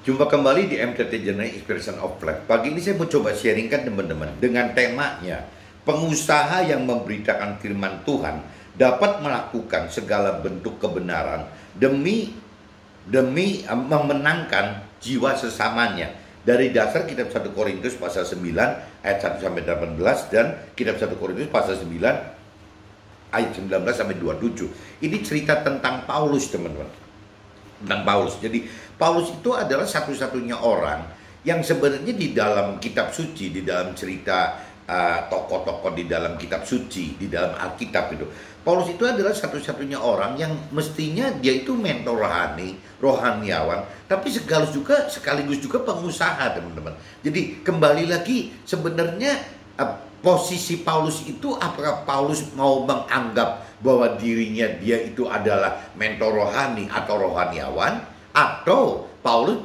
Jumpa kembali di MTT Journey Expression of Life. Pagi ini saya mau coba sharingkan teman-teman dengan temanya pengusaha yang memberitakan firman Tuhan dapat melakukan segala bentuk kebenaran demi memenangkan jiwa sesamanya. Dari dasar kitab 1 Korintus pasal 9 ayat 1 sampai 18 dan kitab 1 Korintus pasal 9 ayat 19 sampai 27. Ini cerita tentang Paulus, teman-teman. Tentang Paulus. Jadi Paulus itu adalah satu-satunya orang yang sebenarnya di dalam kitab suci, di dalam cerita tokoh-tokoh di dalam kitab suci, di dalam Alkitab itu. Paulus itu adalah satu-satunya orang yang mestinya dia itu mentor rohani, rohaniawan, tapi sekaligus juga pengusaha, teman-teman. Jadi kembali lagi sebenarnya posisi Paulus itu, apakah Paulus mau menganggap bahwa dirinya dia itu adalah mentor rohani atau rohaniawan, atau Paulus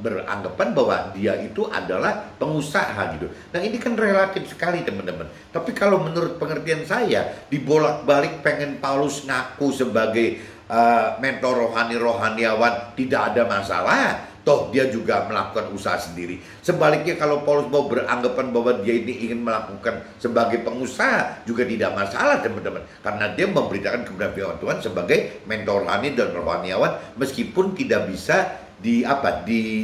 beranggapan bahwa dia itu adalah pengusaha gitu. Nah ini kan relatif sekali, teman-teman. Tapi kalau menurut pengertian saya, dibolak-balik pengen Paulus ngaku sebagai mentor rohaniawan tidak ada masalah. Toh dia juga melakukan usaha sendiri. Sebaliknya kalau Paulus mau beranggapan bahwa dia ini ingin melakukan sebagai pengusaha juga tidak masalah, teman-teman. Karena dia memberitakan kebenaran firman Tuhan sebagai mentor rohani dan rohaniawan, meskipun tidak bisa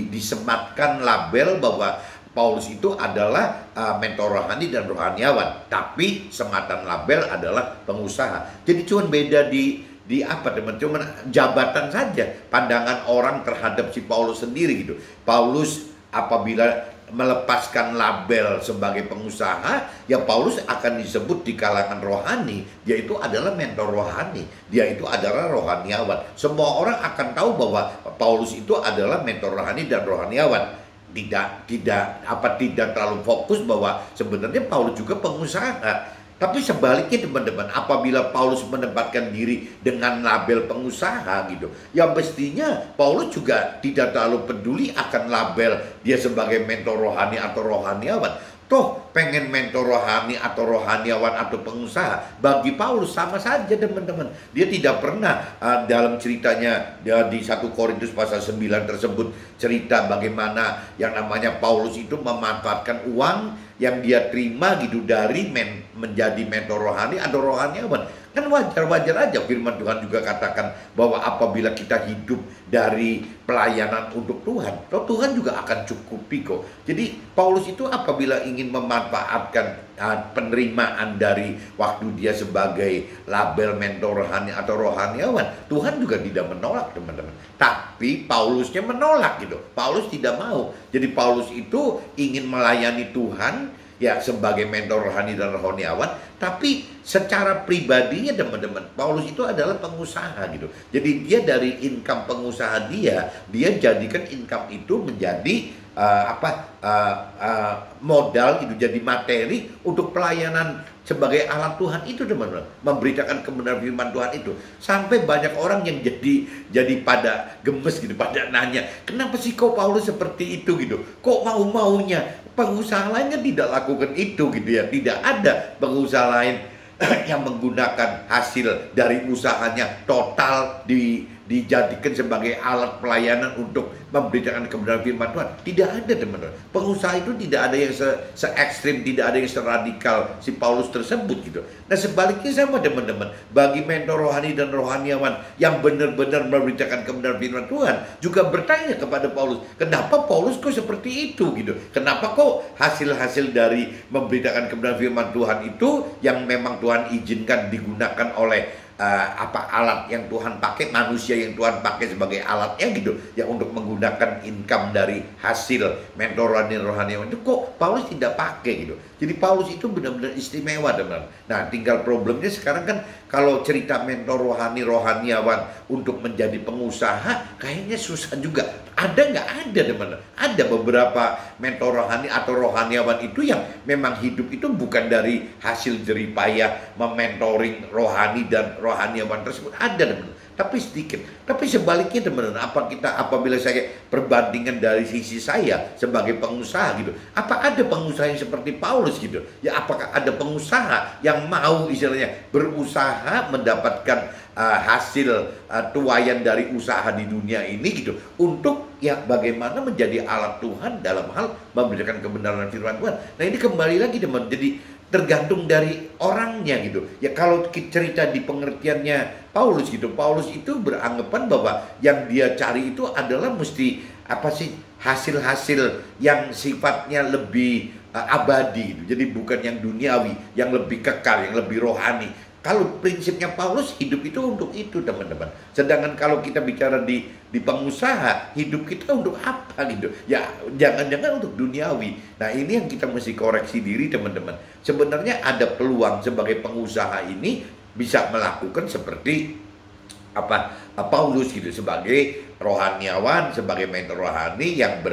disematkan label bahwa Paulus itu adalah mentor rohani dan rohaniawan, tapi sematan label adalah pengusaha. Jadi cuma beda di teman, cuman jabatan saja, pandangan orang terhadap si Paulus sendiri gitu. Paulus apabila melepaskan label sebagai pengusaha, ya Paulus akan disebut di kalangan rohani, dia itu adalah mentor rohani, dia itu adalah rohaniawan. Semua orang akan tahu bahwa Paulus itu adalah mentor rohani dan rohaniawan. Tidak terlalu fokus bahwa sebenarnya Paulus juga pengusaha. Tapi sebaliknya, teman-teman, apabila Paulus menempatkan diri dengan label pengusaha gitu, ya mestinya Paulus juga tidak terlalu peduli akan label dia sebagai mentor rohani atau rohaniawan. Toh pengen mentor rohani atau rohaniawan atau pengusaha, bagi Paulus sama saja, teman-teman. Dia tidak pernah dalam ceritanya di 1 Korintus pasal 9 tersebut cerita bagaimana yang namanya Paulus itu memanfaatkan uang yang dia terima gitu dari menjadi mentor rohani atau rohaniawan. Kan wajar-wajar aja firman Tuhan juga katakan bahwa apabila kita hidup dari pelayanan untuk Tuhan, Tuhan juga akan cukupi kok. Jadi Paulus itu apabila ingin memanfaatkan penerimaan dari waktu dia sebagai label mentor rohani atau rohaniawan, Tuhan juga tidak menolak, teman-teman. Tapi Paulusnya menolak gitu. Paulus tidak mau. Jadi Paulus itu ingin melayani Tuhan ya sebagai mentor rohani dan rohaniawan, tapi secara pribadinya, teman-teman, Paulus itu adalah pengusaha gitu. Jadi dia dari income pengusaha dia jadikan income itu menjadi modal gitu, jadi materi untuk pelayanan sebagai alat Tuhan itu, teman-teman, memberitakan kebenaran firman Tuhan itu. Sampai banyak orang yang jadi pada gemes gitu, pada nanya, kenapa sih kok Paulus seperti itu gitu? Kok mau-maunya? Pengusaha lainnya tidak lakukan itu gitu ya. Tidak ada pengusaha lain yang menggunakan hasil dari usahanya total dijadikan sebagai alat pelayanan untuk memberitakan kebenaran firman Tuhan. Tidak ada, teman-teman. Pengusaha itu tidak ada yang se-ekstrim, tidak ada yang seradikal si Paulus tersebut gitu. Nah sebaliknya sama, teman-teman, bagi mentor rohani dan rohaniawan yang benar-benar memberitakan kebenaran firman Tuhan juga bertanya kepada Paulus, kenapa Paulus kok seperti itu gitu? Kenapa kok hasil-hasil dari memberitakan kebenaran firman Tuhan itu yang memang Tuhan izinkan digunakan oleh alat yang Tuhan pakai, manusia yang Tuhan pakai sebagai alatnya gitu ya, untuk menggunakan income dari hasil mentor rohaniawan itu, kok Paulus tidak pakai gitu. Jadi Paulus itu benar-benar istimewa, teman-teman. Nah tinggal problemnya sekarang kan, kalau cerita mentor rohaniawan untuk menjadi pengusaha kayaknya susah juga. Ada nggak? Ada, teman-teman. Ada beberapa mentor rohani atau rohaniawan itu yang memang hidup itu bukan dari hasil jerih payah mementoring rohani dan rohaniawan tersebut. Ada, teman-teman. tapi sedikit. Tapi sebaliknya teman-teman, apabila saya perbandingan dari sisi saya sebagai pengusaha gitu, apa ada pengusaha yang seperti Paulus gitu? Ya, apakah ada pengusaha yang mau istilahnya berusaha mendapatkan hasil tuayan dari usaha di dunia ini gitu, untuk ya bagaimana menjadi alat Tuhan dalam hal memberikan kebenaran firman Tuhan. Nah, ini kembali lagi teman, jadi tergantung dari orangnya gitu. Ya kalau cerita di pengertiannya Paulus gitu, Paulus itu beranggapan bahwa yang dia cari itu adalah mesti apa sih, hasil-hasil yang sifatnya lebih abadi gitu. Jadi bukan yang duniawi, yang lebih kekal, yang lebih rohani. Kalau prinsipnya Paulus, hidup itu untuk itu teman-teman. Sedangkan kalau kita bicara di pengusaha, hidup kita untuk apa gitu? Ya jangan-jangan untuk duniawi. Nah, ini yang kita mesti koreksi diri teman-teman. Sebenarnya ada peluang sebagai pengusaha ini bisa melakukan seperti Paulus gitu, sebagai rohaniawan, sebagai mentor rohani yang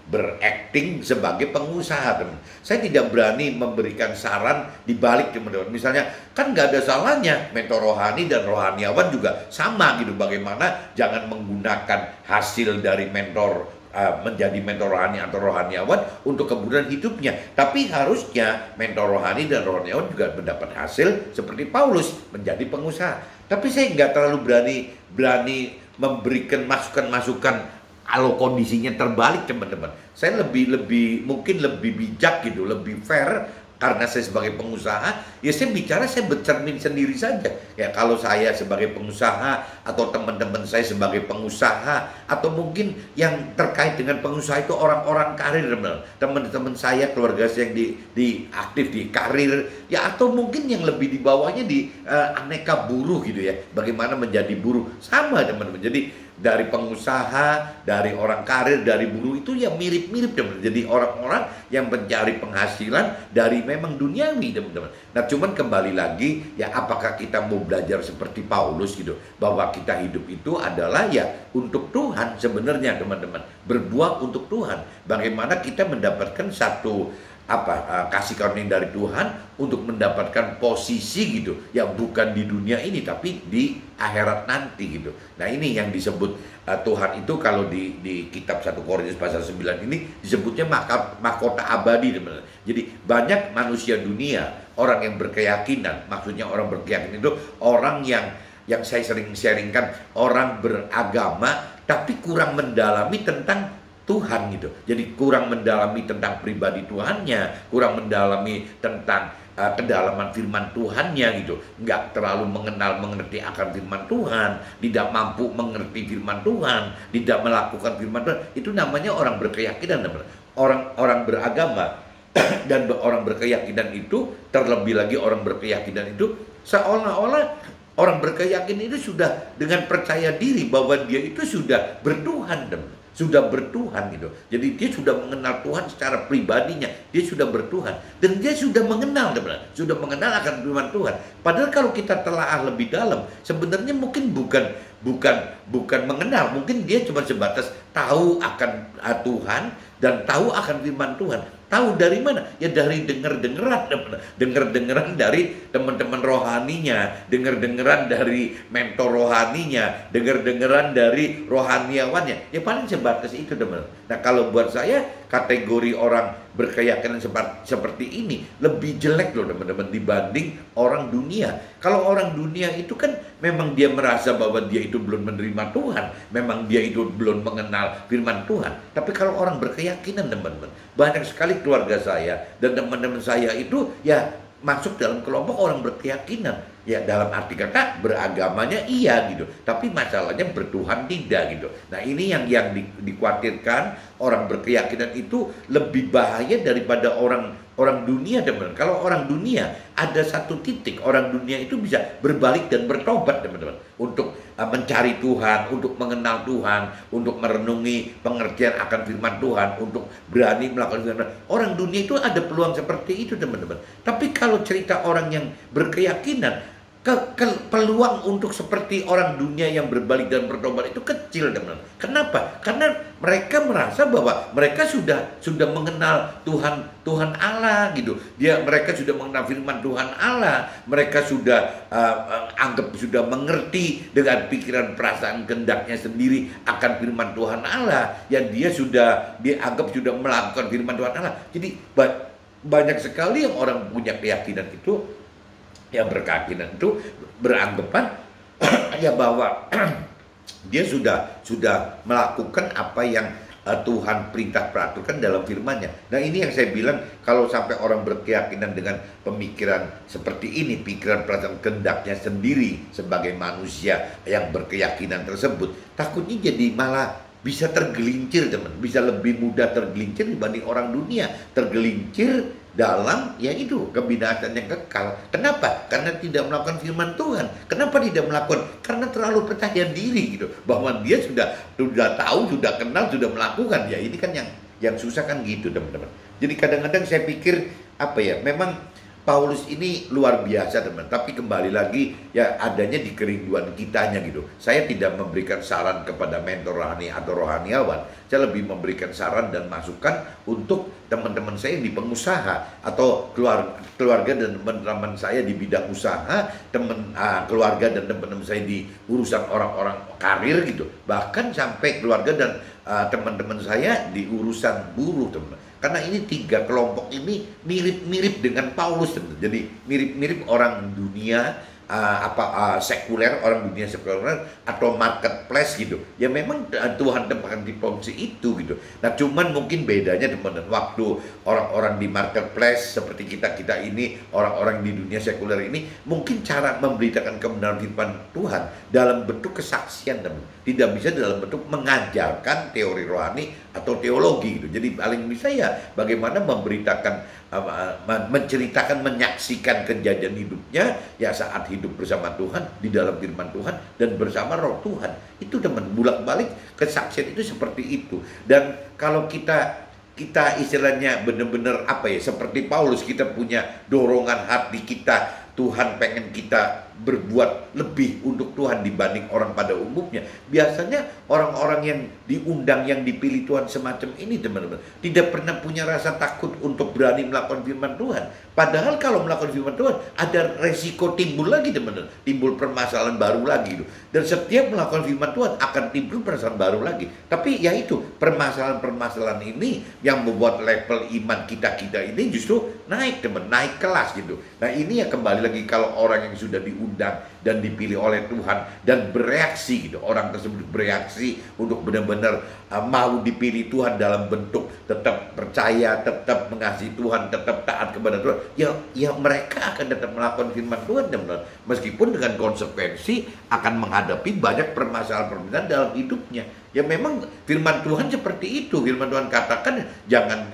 berakting sebagai pengusaha, teman. Saya tidak berani memberikan saran dibalik, teman-teman. Misalnya, kan nggak ada salahnya mentor rohani dan rohaniawan juga sama gitu. Bagaimana jangan menggunakan hasil dari mentor menjadi mentor rohani atau rohaniawan untuk kemudian hidupnya. Tapi harusnya mentor rohani dan rohaniawan juga mendapat hasil seperti Paulus menjadi pengusaha. Tapi saya nggak terlalu berani memberikan masukan-masukan kalau kondisinya terbalik, teman-teman. Saya mungkin lebih bijak gitu, lebih fair. Karena saya sebagai pengusaha, ya saya bercermin sendiri saja. Ya kalau saya sebagai pengusaha, atau teman-teman saya sebagai pengusaha, atau mungkin yang terkait dengan pengusaha itu orang-orang karir, teman-teman saya, keluarga saya yang di aktif di karir, ya atau mungkin yang lebih di bawahnya di aneka buruh gitu ya. Bagaimana menjadi buruh, sama teman-teman. Jadi dari pengusaha, dari orang karir, dari buruh itu ya mirip-mirip teman-teman. Jadi orang-orang yang mencari penghasilan dari memang duniawi teman-teman. Nah, cuman kembali lagi ya, apakah kita mau belajar seperti Paulus gitu, bahwa kita hidup itu adalah ya untuk Tuhan sebenarnya teman-teman. Berbuat untuk Tuhan. Bagaimana kita mendapatkan satu kasih karunia dari Tuhan untuk mendapatkan posisi gitu, ya bukan di dunia ini tapi di akhirat nanti gitu. Nah, ini yang disebut Tuhan itu kalau di kitab 1 Korintus pasal 9 ini disebutnya mahkota abadi teman-teman. Jadi banyak manusia dunia, orang yang berkeyakinan, maksudnya orang berkeyakinan itu orang yang saya sering sharingkan, orang beragama tapi kurang mendalami tentang Tuhan gitu. Jadi kurang mendalami tentang pribadi Tuhannya, kurang mendalami tentang kedalaman firman Tuhannya gitu. Nggak terlalu mengerti akan firman Tuhan, tidak mampu mengerti firman Tuhan, tidak melakukan firman Tuhan. Itu namanya orang berkeyakinan, orang beragama. Dan orang berkeyakinan itu, terlebih lagi orang berkeyakinan itu seolah-olah orang berkeyakinan itu sudah dengan percaya diri bahwa dia itu sudah bertuhan, sudah bertuhan gitu. Jadi dia sudah mengenal Tuhan secara pribadinya, dia sudah bertuhan dan dia sudah mengenal, sudah mengenal akan firman Tuhan. Padahal kalau kita telaah lebih dalam, sebenarnya mungkin bukan mengenal, mungkin dia cuma sebatas tahu akan Tuhan dan tahu akan firman Tuhan. Tahu dari mana? Ya dari dengar-dengaran dari teman-teman rohaninya, dengar-dengaran dari mentor rohaninya, dengar-dengaran dari rohaniawannya. Ya paling sebatas itu, teman. Nah, kalau buat saya kategori orang berkeyakinan seperti ini lebih jelek loh, teman-teman, dibanding orang dunia. Kalau orang dunia itu kan memang dia merasa bahwa dia itu belum menerima Tuhan, memang dia itu belum mengenal firman Tuhan. Tapi kalau orang berkeyakinan, teman-teman, banyak sekali keluarga saya dan teman-teman saya itu ya masuk dalam kelompok orang berkeyakinan. Ya dalam arti kata beragamanya iya gitu, tapi masalahnya bertuhan tidak gitu. Nah, ini yang dikhawatirkan, orang berkeyakinan itu lebih bahaya daripada orang dunia, teman-teman. Kalau orang dunia ada satu titik, orang dunia itu bisa berbalik dan bertobat, teman-teman, untuk mencari Tuhan, untuk mengenal Tuhan, untuk merenungi pengertian akan firman Tuhan, untuk berani melakukan firman. Orang dunia itu ada peluang seperti itu, teman-teman. Tapi kalau cerita orang yang berkeyakinan, peluang untuk seperti orang dunia yang berbalik dan bertobat itu kecil, teman. Kenapa? Karena mereka merasa bahwa mereka sudah mengenal Tuhan Allah gitu. Mereka sudah mengenal firman Tuhan Allah. Mereka sudah anggap sudah mengerti dengan pikiran perasaan kehendaknya sendiri akan firman Tuhan Allah, yang dia sudah dianggap sudah melakukan firman Tuhan Allah. Jadi banyak sekali yang orang punya keyakinan itu, yang berkeyakinan itu beranggapan ya bahwa dia sudah melakukan apa yang Tuhan perintah peraturkan dalam firman-Nya. Nah, ini yang saya bilang, kalau sampai orang berkeyakinan dengan pemikiran seperti ini, pikiran perasaan kehendaknya sendiri sebagai manusia yang berkeyakinan tersebut, takutnya jadi malah bisa tergelincir, teman. Bisa lebih mudah tergelincir dibanding orang dunia. Tergelincir dalam yaitu kebinasaan yang kekal. Kenapa? Karena tidak melakukan firman Tuhan. Kenapa tidak melakukan? Karena terlalu percaya diri gitu, bahwa dia sudah tahu, sudah kenal, sudah melakukan. Ya ini kan yang susah kan gitu, teman-teman. Jadi kadang-kadang saya pikir memang Paulus ini luar biasa, teman. Tapi kembali lagi ya, adanya di kerinduan kitanya gitu. Saya tidak memberikan saran kepada mentor rohani atau rohaniawan. Saya lebih memberikan saran dan masukan untuk teman-teman saya di pengusaha atau keluarga dan teman-teman saya di bidang usaha, keluarga dan teman-teman saya di urusan orang-orang karir gitu. Bahkan sampai keluarga dan teman-teman saya di urusan buruh, teman. Karena ini tiga kelompok ini mirip-mirip dengan Paulus, teman. Jadi mirip-mirip orang dunia sekuler, orang dunia sekuler atau marketplace gitu. Ya memang Tuhan tempatkan di posisi itu gitu. Nah, cuman mungkin bedanya, teman-teman, waktu orang-orang di marketplace seperti kita ini, orang-orang di dunia sekuler ini, mungkin cara memberitakan kebenaran firman Tuhan dalam bentuk kesaksian, teman. Tidak bisa dalam bentuk mengajarkan teori rohani atau teologi gitu. Jadi paling bisa ya bagaimana memberitakan, menceritakan, menyaksikan kejadian hidupnya ya saat hidup bersama Tuhan di dalam firman Tuhan dan bersama Roh Tuhan. Itu, teman, bolak-balik kesaksian itu seperti itu. Dan kalau kita istilahnya benar-benar seperti Paulus, kita punya dorongan hati kita, Tuhan pengen kita berbuat lebih untuk Tuhan dibanding orang pada umumnya. Biasanya orang-orang yang diundang, yang dipilih Tuhan semacam ini, teman-teman, tidak pernah punya rasa takut untuk berani melakukan firman Tuhan. Padahal kalau melakukan firman Tuhan ada resiko timbul lagi, teman-teman, timbul permasalahan baru lagi gitu. Dan setiap melakukan firman Tuhan akan timbul permasalahan baru lagi. Tapi ya itu, permasalahan-permasalahan ini yang membuat level iman kita ini justru naik, teman, naik kelas gitu. Nah, ini ya kembali lagi, kalau orang yang sudah diundang dan dipilih oleh Tuhan dan bereaksi gitu, orang tersebut bereaksi untuk benar-benar mau dipilih Tuhan dalam bentuk tetap percaya, tetap mengasihi Tuhan, tetap taat kepada Tuhan, ya mereka akan tetap melakukan firman Tuhan, teman-teman, meskipun dengan konsekuensi akan menghadapi banyak permasalahan dalam hidupnya. Ya memang firman Tuhan seperti itu. Firman Tuhan katakan jangan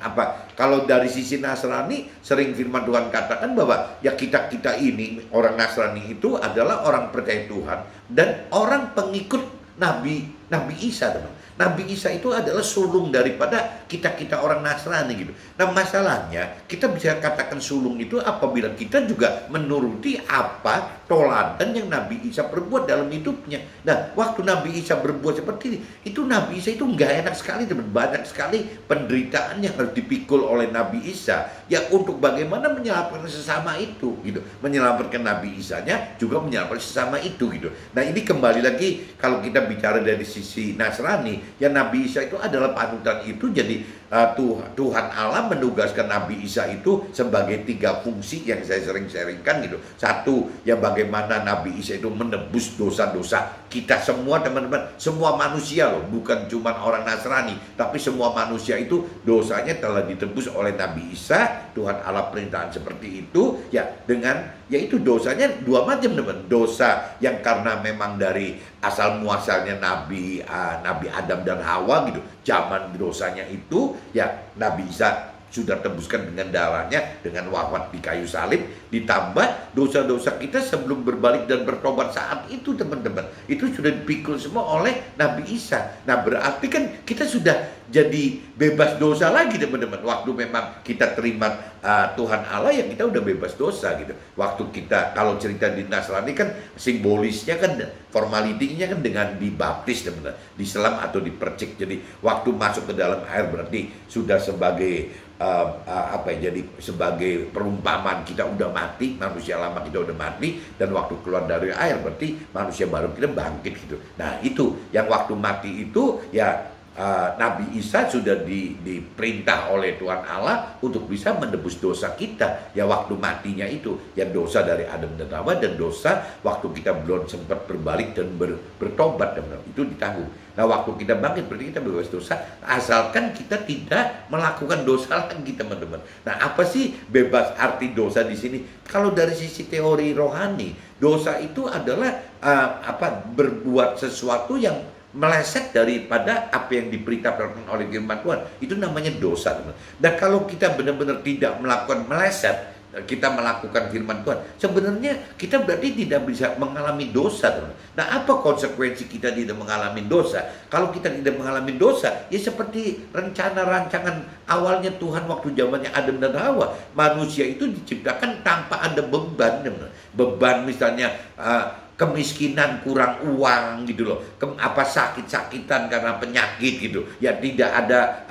kalau dari sisi Nasrani, sering firman Tuhan katakan bahwa ya kita ini orang Nasrani itu adalah orang percaya Tuhan dan orang pengikut Nabi Isa, teman. Nabi Isa itu adalah sulung daripada kita orang Nasrani gitu. Nah, masalahnya kita bisa katakan sulung itu apabila kita juga menuruti apa teladan yang Nabi Isa berbuat dalam hidupnya. Nah, waktu Nabi Isa berbuat seperti ini, itu Nabi Isa itu nggak enak sekali, teman. Banyak sekali penderitaan yang harus dipikul oleh Nabi Isa ya untuk bagaimana menyelamatkan sesama itu gitu. Menyelamatkan Nabi Isanya juga menyelamatkan sesama itu gitu. Nah, ini kembali lagi kalau kita bicara dari sisi Nasrani, ya Nabi Isa itu adalah panutan itu. Jadi Tuhan Allah menugaskan Nabi Isa itu sebagai tiga fungsi yang saya sering sharingkan gitu. Satu, ya bagaimana Nabi Isa itu menebus dosa-dosa kita semua, teman-teman, semua manusia loh, bukan cuma orang Nasrani, tapi semua manusia itu dosanya telah ditebus oleh Nabi Isa. Tuhan Allah perintahkan seperti itu ya, dengan yaitu dosanya dua macam, teman. Dosa yang karena memang dari asal muasalnya Nabi Adam dan Hawa gitu, zaman dosanya itu ya Nabi Isa sudah tebuskan dengan darahnya, dengan wafat di kayu salib, ditambah dosa-dosa kita sebelum berbalik dan bertobat saat itu teman-teman, itu sudah dipikul semua oleh Nabi Isa. Nah berarti kan kita sudah jadi bebas dosa lagi teman-teman. Waktu memang kita terima Tuhan Allah, ya kita udah bebas dosa gitu. Waktu kita, kalau cerita di Nasrani kan simbolisnya kan, formalitinya kan dengan dibaptis teman-teman, diselam atau dipercik. Jadi waktu masuk ke dalam air berarti sudah sebagai jadi sebagai perumpamaan kita udah mati, manusia lama kita udah mati, dan waktu keluar dari air berarti manusia baru kita bangkit gitu. Nah itu yang waktu mati itu ya Nabi Isa sudah diperintah oleh Tuhan Allah untuk bisa menebus dosa kita. Ya waktu matinya itu, ya dosa dari Adam dan Hawa dan dosa waktu kita belum sempat berbalik dan bertobat, teman-teman, itu ditanggung. Nah waktu kita bangkit berarti kita bebas dosa, asalkan kita tidak melakukan dosa lagi teman-teman. Nah apa sih bebas arti dosa di sini? Kalau dari sisi teori rohani, dosa itu adalah berbuat sesuatu yang meleset daripada apa yang diperintahkan oleh firman Tuhan. Itu namanya dosa, teman. Dan kalau kita benar-benar tidak melakukan meleset, kita melakukan firman Tuhan, sebenarnya kita berarti tidak bisa mengalami dosa, teman. Nah apa konsekuensi kita tidak mengalami dosa? Kalau kita tidak mengalami dosa, ya seperti rencana rancangan awalnya Tuhan waktu zamannya Adam dan Hawa. Manusia itu diciptakan tanpa ada beban, teman. Beban misalnya kemiskinan, kurang uang gitu loh, sakit-sakitan karena penyakit gitu, ya tidak ada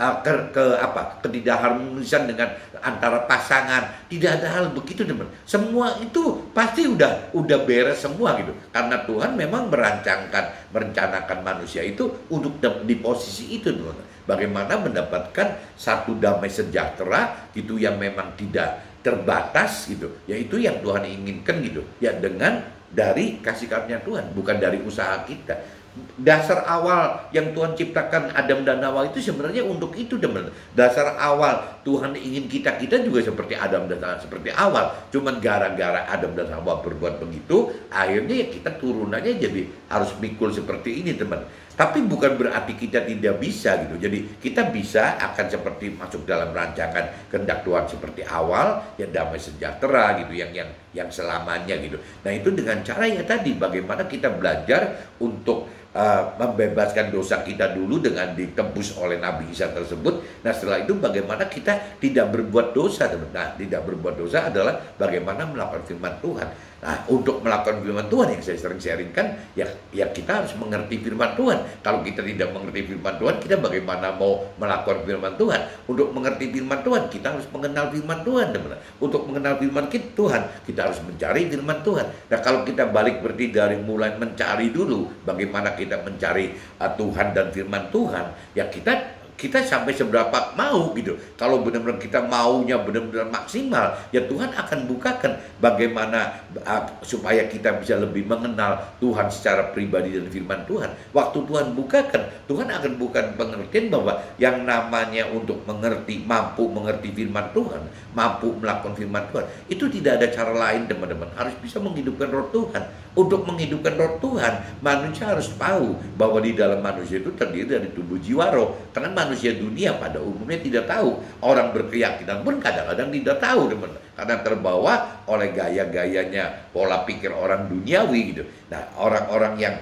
ketidakharmonisan dengan antara pasangan, tidak ada hal begitu teman. Semua itu pasti udah beres semua gitu, karena Tuhan memang merencanakan manusia itu untuk di posisi itu teman. Bagaimana mendapatkan satu damai sejahtera gitu yang memang tidak terbatas gitu, yaitu yang Tuhan inginkan gitu, ya dengan dari kasih karunia Tuhan, bukan dari usaha kita. Dasar awal yang Tuhan ciptakan Adam dan Hawa itu sebenarnya untuk itu, teman. Dasar awal Tuhan ingin kita juga seperti Adam dan Hawa, seperti awal. Cuman gara-gara Adam dan Hawa berbuat begitu, akhirnya ya kita turunannya jadi harus mikul seperti ini, teman. Tapi bukan berarti kita tidak bisa gitu. Jadi kita bisa akan seperti masuk dalam rancangan kehendak Tuhan seperti awal, ya damai sejahtera gitu, yang selamanya gitu. Nah itu dengan cara ya tadi, bagaimana kita belajar untuk membebaskan dosa kita dulu dengan ditebus oleh Nabi Isa tersebut. Nah setelah itu bagaimana kita tidak berbuat dosa, teman. Nah tidak berbuat dosa adalah bagaimana melakukan firman Tuhan. Nah untuk melakukan firman Tuhan yang saya sering sharingkan, ya kita harus mengerti firman Tuhan. Kalau kita tidak mengerti firman Tuhan, kita bagaimana mau melakukan firman Tuhan? Untuk mengerti firman Tuhan, kita harus mengenal firman Tuhan, teman. Untuk mengenal firman Tuhan, kita harus mencari firman Tuhan. Nah kalau kita balik berarti dari mulai mencari dulu, bagaimana kita mencari Tuhan dan firman Tuhan, ya kita sampai seberapa mau gitu. Kalau benar-benar kita maunya benar-benar maksimal, ya Tuhan akan bukakan bagaimana supaya kita bisa lebih mengenal Tuhan secara pribadi dan firman Tuhan. Waktu Tuhan bukakan, Tuhan akan bukan pengertian bahwa yang namanya untuk mampu mengerti firman Tuhan, mampu melakukan firman Tuhan, itu tidak ada cara lain, teman-teman. Harus bisa menghidupkan roh Tuhan. Untuk menghidupkan roh Tuhan, manusia harus tahu bahwa di dalam manusia itu terdiri dari tubuh, jiwa, roh. Karena manusia dunia pada umumnya tidak tahu. Orang berkeyakinan pun kadang-kadang tidak tahu, teman. Karena terbawa oleh gaya-gayanya pola pikir orang duniawi gitu. Nah, orang-orang yang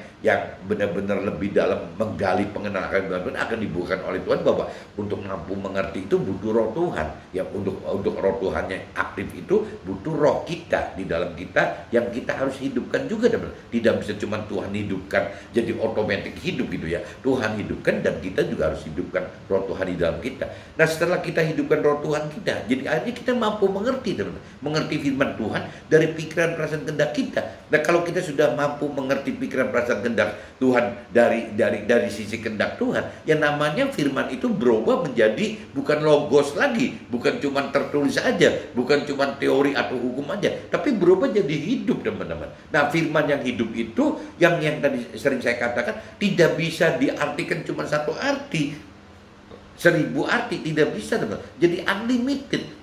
benar-benar lebih dalam menggali pengenalan Tuhan akan dibukakan oleh Tuhan bahwa untuk mampu mengerti itu butuh roh Tuhan. Ya untuk roh Tuhan yang aktif itu butuh roh kita di dalam kita yang kita harus hidupkan juga, teman. Tidak bisa cuma Tuhan hidupkan jadi otomatis hidup gitu ya. Tuhan hidupkan dan kita juga harus hidupkan roh Tuhan di dalam kita. Nah, setelah kita hidupkan roh Tuhan kita, jadi akhirnya kita mampu mengerti, teman. Mengerti firman Tuhan dari pikiran perasaan kehendak kita. Nah, kalau kita sudah mampu mengerti pikiran perasaan kehendak Tuhan dari sisi kehendak Tuhan, yang namanya firman itu berubah menjadi bukan logos lagi, bukan cuma tertulis aja, bukan cuma teori atau hukum aja, tapi berubah jadi hidup, teman-teman. Nah, firman yang hidup itu yang tadi sering saya katakan tidak bisa diartikan cuma satu arti, 1000 arti, tidak bisa, teman. Jadi unlimited.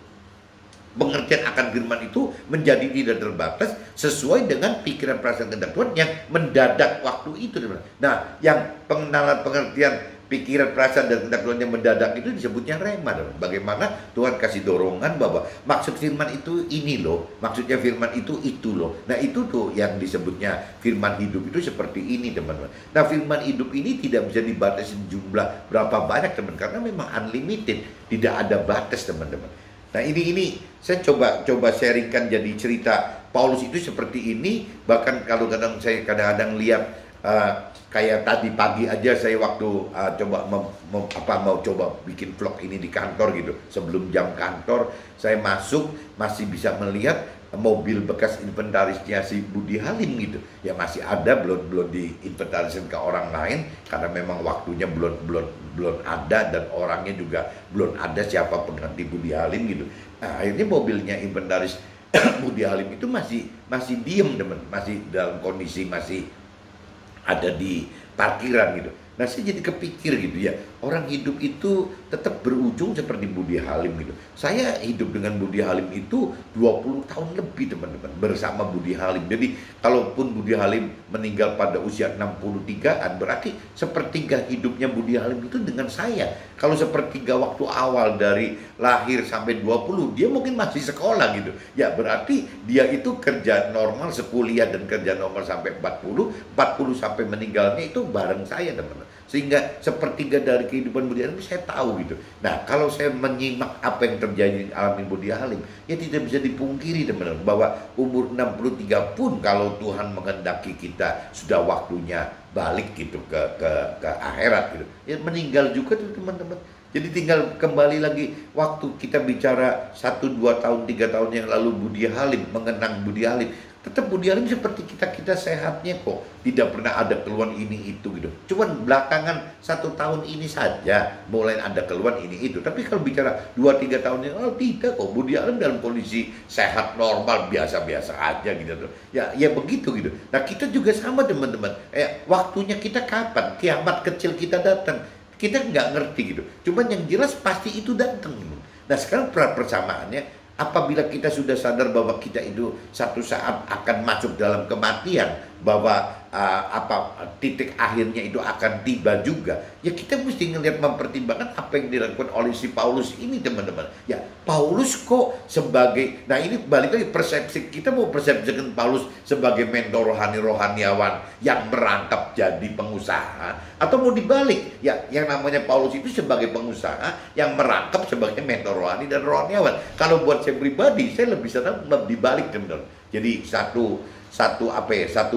Pengertian akan firman itu menjadi tidak terbatas sesuai dengan pikiran perasaan kehendak Tuhan yang mendadak waktu itu. Nah, yang pengenalan pengertian pikiran, perasaan, dan kehendak Tuhan yang mendadak itu disebutnya rema. Bagaimana Tuhan kasih dorongan bahwa maksud firman itu ini loh, maksudnya firman itu loh. Nah itu tuh yang disebutnya firman hidup itu seperti ini teman-teman. Nah firman hidup ini tidak bisa dibatasi jumlah berapa banyak teman, karena memang unlimited, tidak ada batas teman-teman. Nah ini saya coba sharingkan jadi cerita Paulus itu seperti ini. Bahkan kalau saya kadang-kadang lihat kayak tadi pagi aja saya waktu mau coba bikin vlog ini di kantor gitu. Sebelum jam kantor saya masuk masih bisa melihat mobil bekas inventarisnya si Budi Halim gitu. Ya masih ada, belum diinventariskan ke orang lain karena memang waktunya belum ada dan orangnya juga belum ada siapa pengganti Budi Halim gitu. Nah, akhirnya mobilnya inventaris Budi Halim itu masih diem teman, masih dalam kondisi masih ada di parkiran gitu. Nah saya jadi kepikir gitu ya, orang hidup itu tetap berujung seperti Budi Halim gitu. Saya hidup dengan Budi Halim itu 20 tahun lebih teman-teman, bersama Budi Halim. Jadi kalaupun Budi Halim meninggal pada usia 63-an, berarti sepertiga hidupnya Budi Halim itu dengan saya. Kalau sepertiga waktu awal dari lahir sampai 20, dia mungkin masih sekolah gitu. Ya berarti dia itu kerja normal, sekuliah dan kerja normal sampai 40 sampai meninggalnya itu bareng saya teman-teman. Sehingga sepertiga dari kehidupan Budi Halim saya tahu gitu. Nah kalau saya menyimak apa yang terjadi alami Budi Halim, ya tidak bisa dipungkiri teman-teman bahwa umur 63 pun kalau Tuhan menghendaki kita sudah waktunya balik gitu ke akhirat gitu, ya meninggal juga tuh teman-teman. Jadi tinggal kembali lagi waktu kita bicara 1, 2 tahun, 3 tahun yang lalu Budi Halim, mengenang Budi Halim, tetap Budi Halim seperti kita sehatnya kok, tidak pernah ada keluhan ini itu gitu. Cuman belakangan 1 tahun ini saja mulai ada keluhan ini itu. Tapi kalau bicara 2-3 tahun yang lalu tidak kok, Budi Halim dalam kondisi sehat normal biasa-biasa aja gitu tuh. Ya begitu gitu. Nah kita juga sama teman-teman. Waktunya kita kapan? Kiamat kecil kita datang. Kita nggak ngerti gitu. Cuman yang jelas pasti itu datang. Nah sekarang persamaannya, apabila kita sudah sadar bahwa kita itu satu saat akan masuk dalam kematian, bahwa titik akhirnya itu akan tiba juga, ya kita mesti ngelihat, mempertimbangkan apa yang dilakukan oleh si Paulus ini teman-teman. Ya Paulus kok sebagai, nah ini balik lagi persepsi kita, mau persepsikan Paulus sebagai mentor rohaniawan yang merangkap jadi pengusaha, atau mau dibalik ya, yang namanya Paulus itu sebagai pengusaha yang merangkap sebagai mentor rohani dan rohaniawan. Kalau buat saya pribadi, saya lebih senang dibalik teman-teman. Jadi satu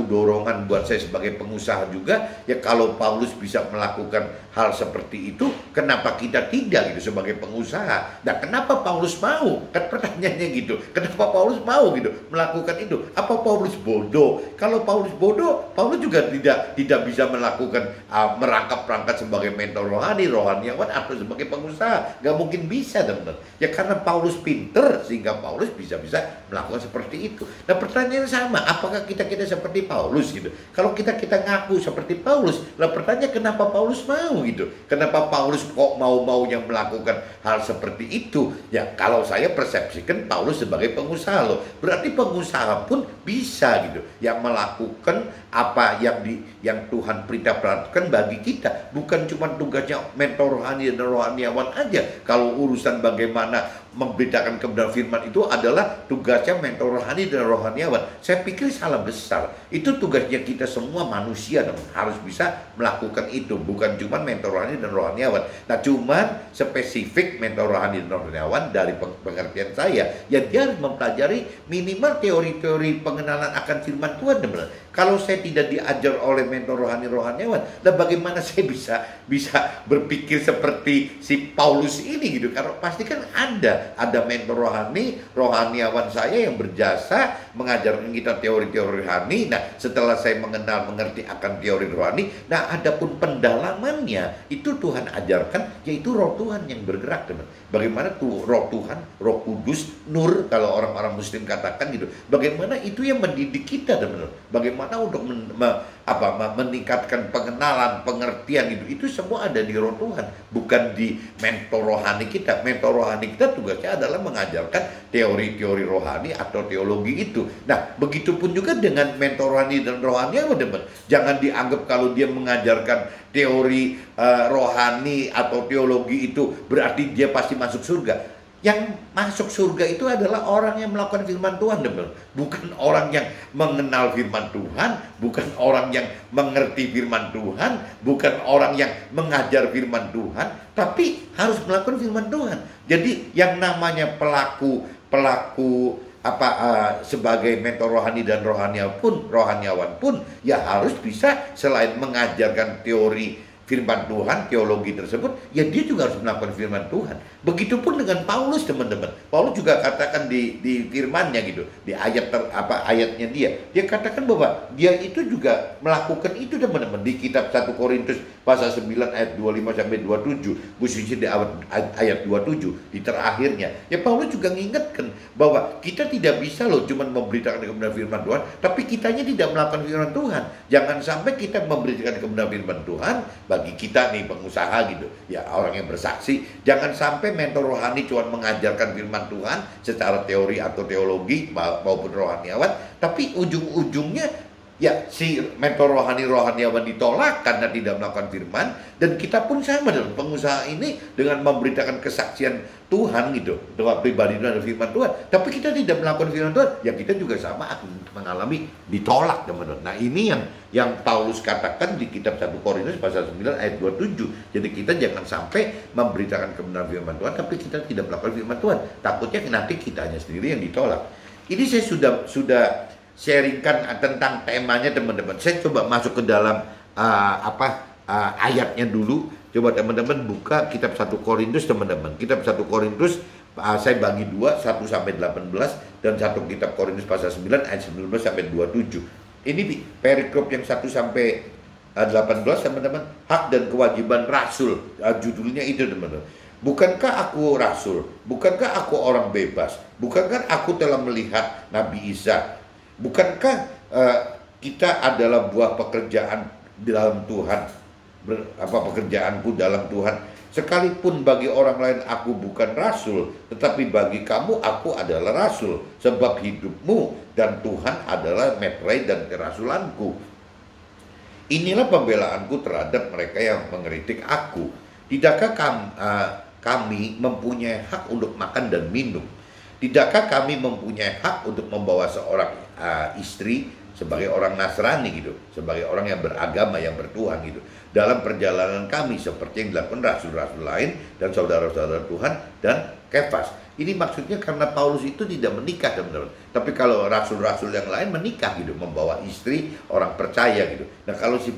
dorongan buat saya sebagai pengusaha juga, ya kalau Paulus bisa melakukan hal seperti itu, kenapa kita tidak gitu sebagai pengusaha? Nah kenapa Paulus mau? Kan pertanyaannya gitu, kenapa Paulus mau gitu melakukan itu? Apa Paulus bodoh? Kalau Paulus bodoh, Paulus juga tidak bisa melakukan merangkap sebagai mentor rohaniawan atau sebagai pengusaha. Gak mungkin bisa teman-teman. Ya karena Paulus pinter sehingga Paulus bisa melakukan seperti itu. Nah pertanyaan sama, apakah kita seperti Paulus gitu? Kalau kita ngaku seperti Paulus, lah pertanyaan kenapa Paulus mau gitu? Kenapa Paulus kok mau yang melakukan hal seperti itu? Ya kalau saya persepsikan Paulus sebagai pengusaha loh. Berarti pengusaha pun bisa gitu, yang melakukan apa yang Tuhan perintahkan bagi kita. Bukan cuma tugasnya mentor rohani dan rohaniawan aja. Kalau urusan bagaimana membedakan kebenaran firman itu adalah tugasnya mentor rohani dan rohaniawan, saya pikir salah besar. Itu tugasnya kita semua manusia dan harus bisa melakukan itu, bukan cuma mentor rohani dan rohaniawan. Nah cuman spesifik mentor rohani dan rohaniawan dari pengertian saya, ya dia harus mempelajari minimal teori-teori pengenalan akan firman Tuhan teman-teman. Kalau saya tidak diajar oleh mentor rohaniawan, dan bagaimana saya bisa berpikir seperti si Paulus ini gitu? Karena pasti kan ada mentor rohaniawan saya yang berjasa mengajarkan kita teori-teori rohani. Nah setelah saya mengerti akan teori rohani, nah adapun pendalamannya itu Tuhan ajarkan, yaitu Roh Tuhan yang bergerak teman. Bagaimana tuh Roh Tuhan, Roh Kudus, Nur kalau orang-orang Muslim katakan gitu. Bagaimana itu yang mendidik kita teman. Bagaimana bagaimana untuk meningkatkan pengenalan, pengertian itu semua ada di roh Tuhan, bukan di mentor rohani kita. Mentor rohani kita tugasnya adalah mengajarkan teori-teori rohani atau teologi itu. Nah, begitupun juga dengan mentor rohani dan rohaniawan, teman. Jangan dianggap kalau dia mengajarkan teori rohani atau teologi itu berarti dia pasti masuk surga. Yang masuk surga itu adalah orang yang melakukan firman Tuhan, teman. Bukan orang yang mengenal firman Tuhan, bukan orang yang mengerti firman Tuhan, bukan orang yang mengajar firman Tuhan, tapi harus melakukan firman Tuhan. Jadi yang namanya pelaku sebagai mentor rohani dan rohaniawan pun ya harus bisa, selain mengajarkan teori firman Tuhan, teologi tersebut, ya dia juga harus melakukan firman Tuhan. Begitupun dengan Paulus, teman-teman. Paulus juga katakan di firmannya gitu, di ayatnya dia katakan bahwa dia itu juga melakukan itu, teman-teman, di kitab 1 Korintus pasal 9 ayat 25 sampai 27, khususnya di ayat 27 di terakhirnya. Ya Paulus juga mengingatkan bahwa kita tidak bisa loh cuma memberitakan kebenaran firman Tuhan, tapi kitanya tidak melakukan firman Tuhan. Jangan sampai kita memberitakan kebenaran firman Tuhan bagi kita nih pengusaha gitu, ya orang yang bersaksi, jangan sampai mentor rohani cuma mengajarkan firman Tuhan secara teori atau teologi maupun rohaniawan, tapi ujung-ujungnya ya si mentor rohaniawan ditolak karena tidak melakukan firman. Dan kita pun sama dalam pengusaha ini dengan memberitakan kesaksian Tuhan gitu, doa pribadi dan firman Tuhan, tapi kita tidak melakukan firman Tuhan, ya kita juga sama akan mengalami ditolak, teman-teman. Nah ini yang Paulus katakan di kitab 1 Korintus pasal 9 ayat 27. Jadi kita jangan sampai memberitakan kebenaran firman Tuhan tapi kita tidak melakukan firman Tuhan, takutnya nanti kitanya sendiri yang ditolak. Ini saya sudah sharingkan tentang temanya, teman-teman. Saya coba masuk ke dalam ayatnya dulu. Coba teman-teman buka kitab 1 Korintus, teman-teman. Kitab 1 Korintus saya bagi dua, 1 sampai 18 dan satu kitab Korintus pasal 9 ayat 19 sampai 27. Ini perikrop yang 1 sampai 18, teman-teman. Hak dan kewajiban rasul. Judulnya itu, teman-teman. Bukankah aku rasul? Bukankah aku orang bebas? Bukankah aku telah melihat Nabi Isa? Bukankah kita adalah buah pekerjaan dalam Tuhan? Pekerjaanku dalam Tuhan. Sekalipun bagi orang lain aku bukan rasul, tetapi bagi kamu aku adalah rasul, sebab hidupmu dan Tuhan adalah meterai dan kerasulanku. Inilah pembelaanku terhadap mereka yang mengkritik aku. Tidakkah kami mempunyai hak untuk makan dan minum? Tidakkah kami mempunyai hak untuk membawa seorang istri sebagai orang Nasrani gitu, sebagai orang yang beragama, yang bertuhan gitu, dalam perjalanan kami seperti yang dilakukan rasul-rasul lain dan saudara-saudara Tuhan dan Kefas? Ini maksudnya karena Paulus itu tidak menikah, teman-teman. Tapi kalau rasul-rasul yang lain menikah gitu, membawa istri orang percaya gitu. Nah kalau si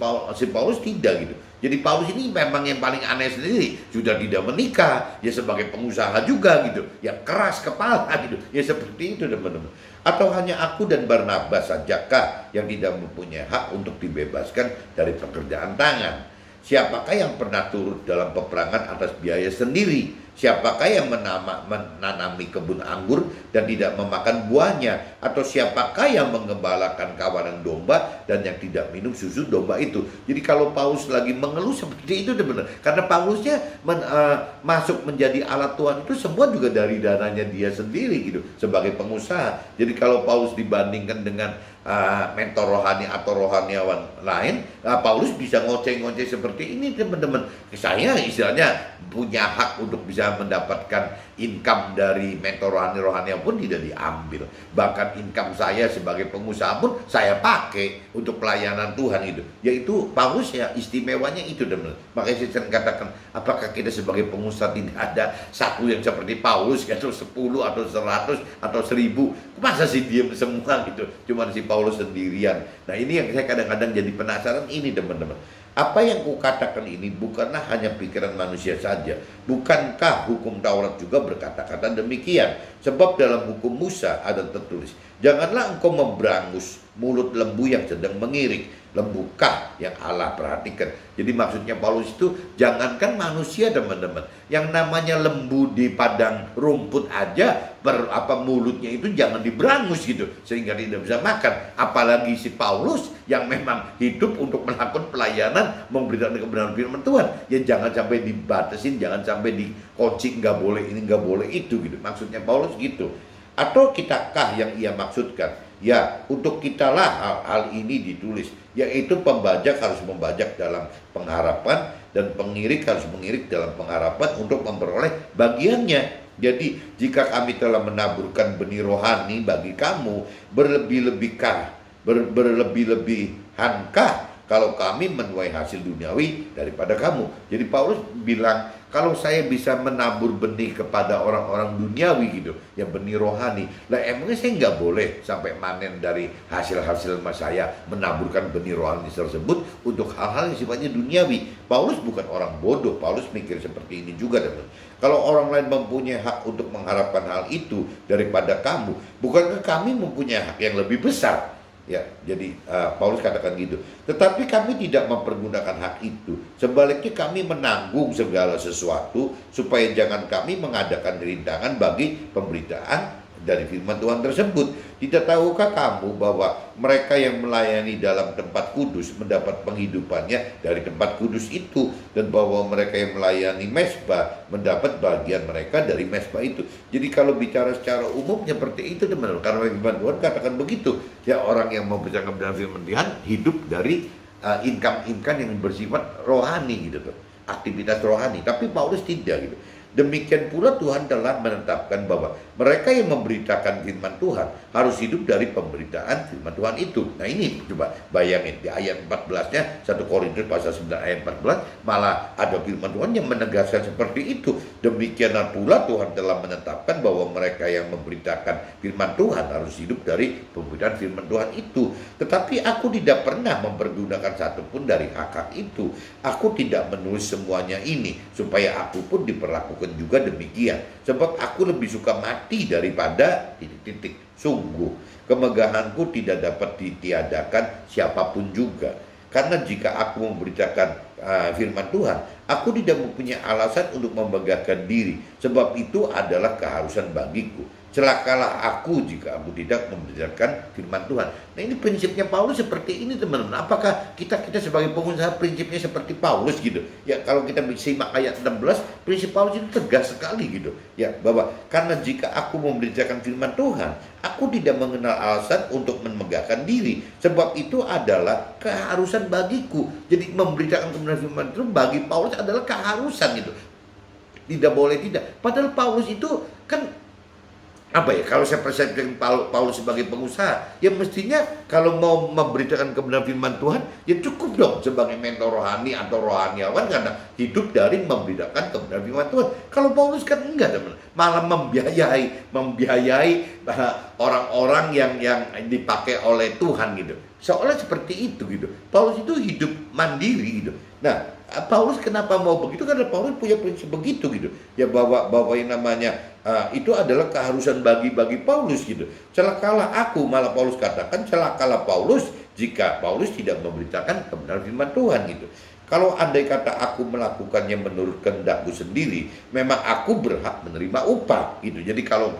Paulus tidak gitu. Jadi Paulus ini memang yang paling aneh sendiri, sudah tidak menikah, ya sebagai pengusaha juga gitu, ya keras kepala gitu, ya seperti itu, teman-teman. Atau hanya aku dan Barnabas sajakah yang tidak mempunyai hak untuk dibebaskan dari pekerjaan tangan? Siapakah yang pernah turut dalam peperangan atas biaya sendiri? Siapakah yang menanami kebun anggur dan tidak memakan buahnya? Atau siapakah yang mengembalakan kawanan domba dan yang tidak minum susu domba itu? Jadi kalau Paulus lagi mengeluh seperti itu, benar. Karena Paulusnya masuk menjadi alat Tuhan itu semua juga dari dananya dia sendiri gitu, sebagai pengusaha. Jadi kalau Paulus dibandingkan dengan mentor rohani atau rohaniawan lain, Paulus bisa ngoceh-ngoceh seperti ini, teman-teman. Saya istilahnya punya hak untuk bisa mendapatkan income dari mentor rohani pun tidak diambil. Bahkan income saya sebagai pengusaha pun saya pakai untuk pelayanan Tuhan itu. Yaitu Paulus ya istimewanya itu, teman-teman. Makanya saya sering katakan, apakah kita sebagai pengusaha tidak ada satu yang seperti Paulus, atau 10 atau 100 atau 1000? Masa sih diam semua gitu, cuma si Paulus sendirian. Nah ini yang saya kadang-kadang jadi penasaran ini, teman-teman. Apa yang kukatakan ini bukanlah hanya pikiran manusia saja. Bukankah hukum Taurat juga berkata-kata demikian? Sebab dalam hukum Musa ada tertulis, janganlah engkau memberangus mulut lembu yang sedang mengirik. lembukah yang Allah perhatikan. Jadi maksudnya Paulus itu jangankan manusia teman-teman, yang namanya lembu di padang rumput aja mulutnya itu jangan diberangus gitu sehingga tidak bisa makan. Apalagi si Paulus yang memang hidup untuk melakukan pelayanan memberitakan kebenaran firman Tuhan. Ya jangan sampai dibatasin, jangan sampai dikunci, nggak boleh ini, nggak boleh itu gitu. Maksudnya Paulus gitu. Atau kitakah yang ia maksudkan? Ya, untuk kitalah hal ini ditulis, yaitu pembajak harus membajak dalam pengharapan dan pengirik harus mengirik dalam pengharapan untuk memperoleh bagiannya. Jadi jika kami telah menaburkan benih rohani bagi kamu, berlebih-lebihankah kalau kami menuai hasil duniawi daripada kamu? Jadi Paulus bilang, kalau saya bisa menabur benih kepada orang-orang duniawi gitu, ya benih rohani, lah emangnya saya nggak boleh sampai manen dari hasil-hasil saya menaburkan benih rohani tersebut untuk hal-hal yang sifatnya duniawi. Paulus bukan orang bodoh, Paulus mikir seperti ini juga, teman. Kalau orang lain mempunyai hak untuk mengharapkan hal itu daripada kamu, bukankah kami mempunyai hak yang lebih besar? Ya, jadi Paulus katakan gitu. Tetapi kami tidak mempergunakan hak itu. Sebaliknya kami menanggung segala sesuatu supaya jangan kami mengadakan rintangan bagi pemberitaan dari firman Tuhan tersebut. Tidak tahukah kamu bahwa mereka yang melayani dalam tempat kudus mendapat penghidupannya dari tempat kudus itu, dan bahwa mereka yang melayani mezbah mendapat bagian mereka dari mezbah itu. Jadi kalau bicara secara umum seperti itu teman-teman, karena firman Tuhan katakan begitu. Ya, orang yang mau bercakap dengan firman Tuhan hidup dari income yang bersifat rohani gitu tuh, aktivitas rohani. Tapi Paulus tidak gitu. Demikian pula Tuhan telah menetapkan bahwa mereka yang memberitakan firman Tuhan harus hidup dari pemberitaan firman Tuhan itu. Nah ini coba bayangin di ayat 14-nya 1 Korintus pasal 9 ayat 14 malah ada firman Tuhan yang menegaskan seperti itu. Demikianlah pula Tuhan telah menetapkan bahwa mereka yang memberitakan firman Tuhan harus hidup dari pemberitaan firman Tuhan itu. Tetapi aku tidak pernah mempergunakan satupun dari hak-hak itu. Aku tidak menulis semuanya ini supaya aku pun diperlakukan juga demikian, sebab aku lebih suka mati daripada titik-titik. Sungguh kemegahanku tidak dapat ditiadakan siapapun juga, karena jika aku memberitakan firman Tuhan, aku tidak mempunyai alasan untuk membanggakan diri, sebab itu adalah keharusan bagiku. Celakalah aku jika aku tidak memberitakan firman Tuhan. Nah ini prinsipnya Paulus seperti ini teman-teman. Apakah kita sebagai pengusaha prinsipnya seperti Paulus gitu? Ya kalau kita simak ayat 16, prinsip Paulus itu tegas sekali gitu. Ya bahwa karena jika aku memberitakan firman Tuhan, aku tidak mengenal alasan untuk memegahkan diri. Sebab itu adalah keharusan bagiku. Jadi memberitakan kebenaran firman itu bagi Paulus adalah keharusan gitu. Tidak boleh tidak. Padahal Paulus itu kan apa ya, kalau saya persepsikan Paulus sebagai pengusaha, ya mestinya kalau mau memberitakan kebenaran firman Tuhan, ya cukup dong sebagai mentor rohani atau rohaniawan karena hidup dari memberitakan kebenaran firman Tuhan. Kalau Paulus kan enggak teman, malah membiayai orang-orang yang dipakai oleh Tuhan gitu. Seolah seperti itu gitu. Paulus itu hidup mandiri gitu. Nah, Paulus kenapa mau begitu? Karena Paulus punya prinsip begitu gitu. Ya bahwa yang namanya itu adalah keharusan bagi Paulus gitu. Celakalah aku, malah Paulus katakan celakalah Paulus jika Paulus tidak memberitakan kebenaran firman Tuhan gitu. Kalau andai kata aku melakukannya menurut kehendakku sendiri, memang aku berhak menerima upah gitu. Jadi kalau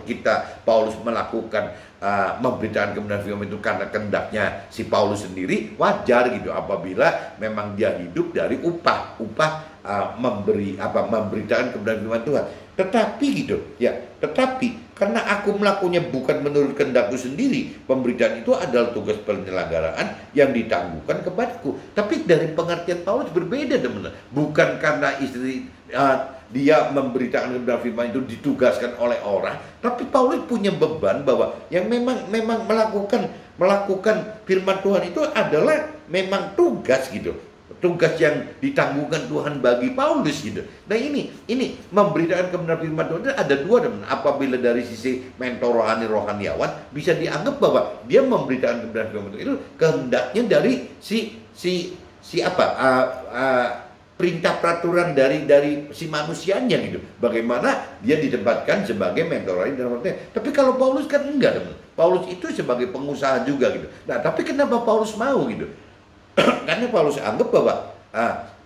Paulus melakukan memberitakan kebenaran firman itu karena kehendaknya si Paulus sendiri, wajar gitu apabila memang dia hidup dari upah memberitakan kebenaran firman Tuhan. Tetapi gitu ya, karena aku melakukannya bukan menurut kehendakku sendiri, pemberitaan itu adalah tugas penyelenggaraan yang ditangguhkan kepadaku. Tapi dari pengertian Paulus berbeda teman-teman. Bukan karena dia memberitakan kebenaran firman itu ditugaskan oleh orang, tapi Paulus punya beban bahwa yang memang melakukan firman Tuhan itu adalah memang tugas gitu. Tugas yang ditanggungkan Tuhan bagi Paulus gitu. Nah ini memberitakan kebenaran firman Tuhan itu ada dua teman. Apabila dari sisi mentor rohaniawan bisa dianggap bahwa dia memberitakan kebenaran firman Tuhan itu kehendaknya dari perintah peraturan dari si manusianya gitu. Bagaimana dia ditempatkan sebagai mentor rohani. Tapi kalau Paulus kan enggak teman. Paulus itu sebagai pengusaha juga gitu. Nah tapi kenapa Paulus mau gitu? Karena Paulus anggap bahwa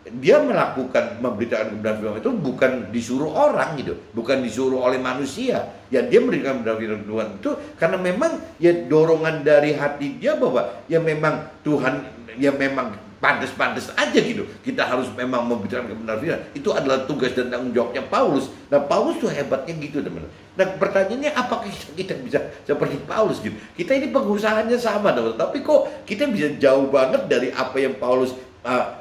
dia melakukan memberitakan kebenaran firman itu bukan disuruh orang gitu, bukan disuruh oleh manusia. Ya dia memberikan kebenaran Tuhan itu karena memang ya dorongan dari hati dia bahwa ya memang Tuhan ya memang pantas-pantas aja gitu. Kita harus memang memberitakan kebenaran firman. Itu adalah tugas dan tanggung jawabnya Paulus. Nah Paulus tuh hebatnya gitu teman-teman. Nah pertanyaannya apakah kita bisa seperti Paulus gitu? Kita ini pengusahanya sama teman-teman, tapi kok kita bisa jauh banget dari apa yang Paulus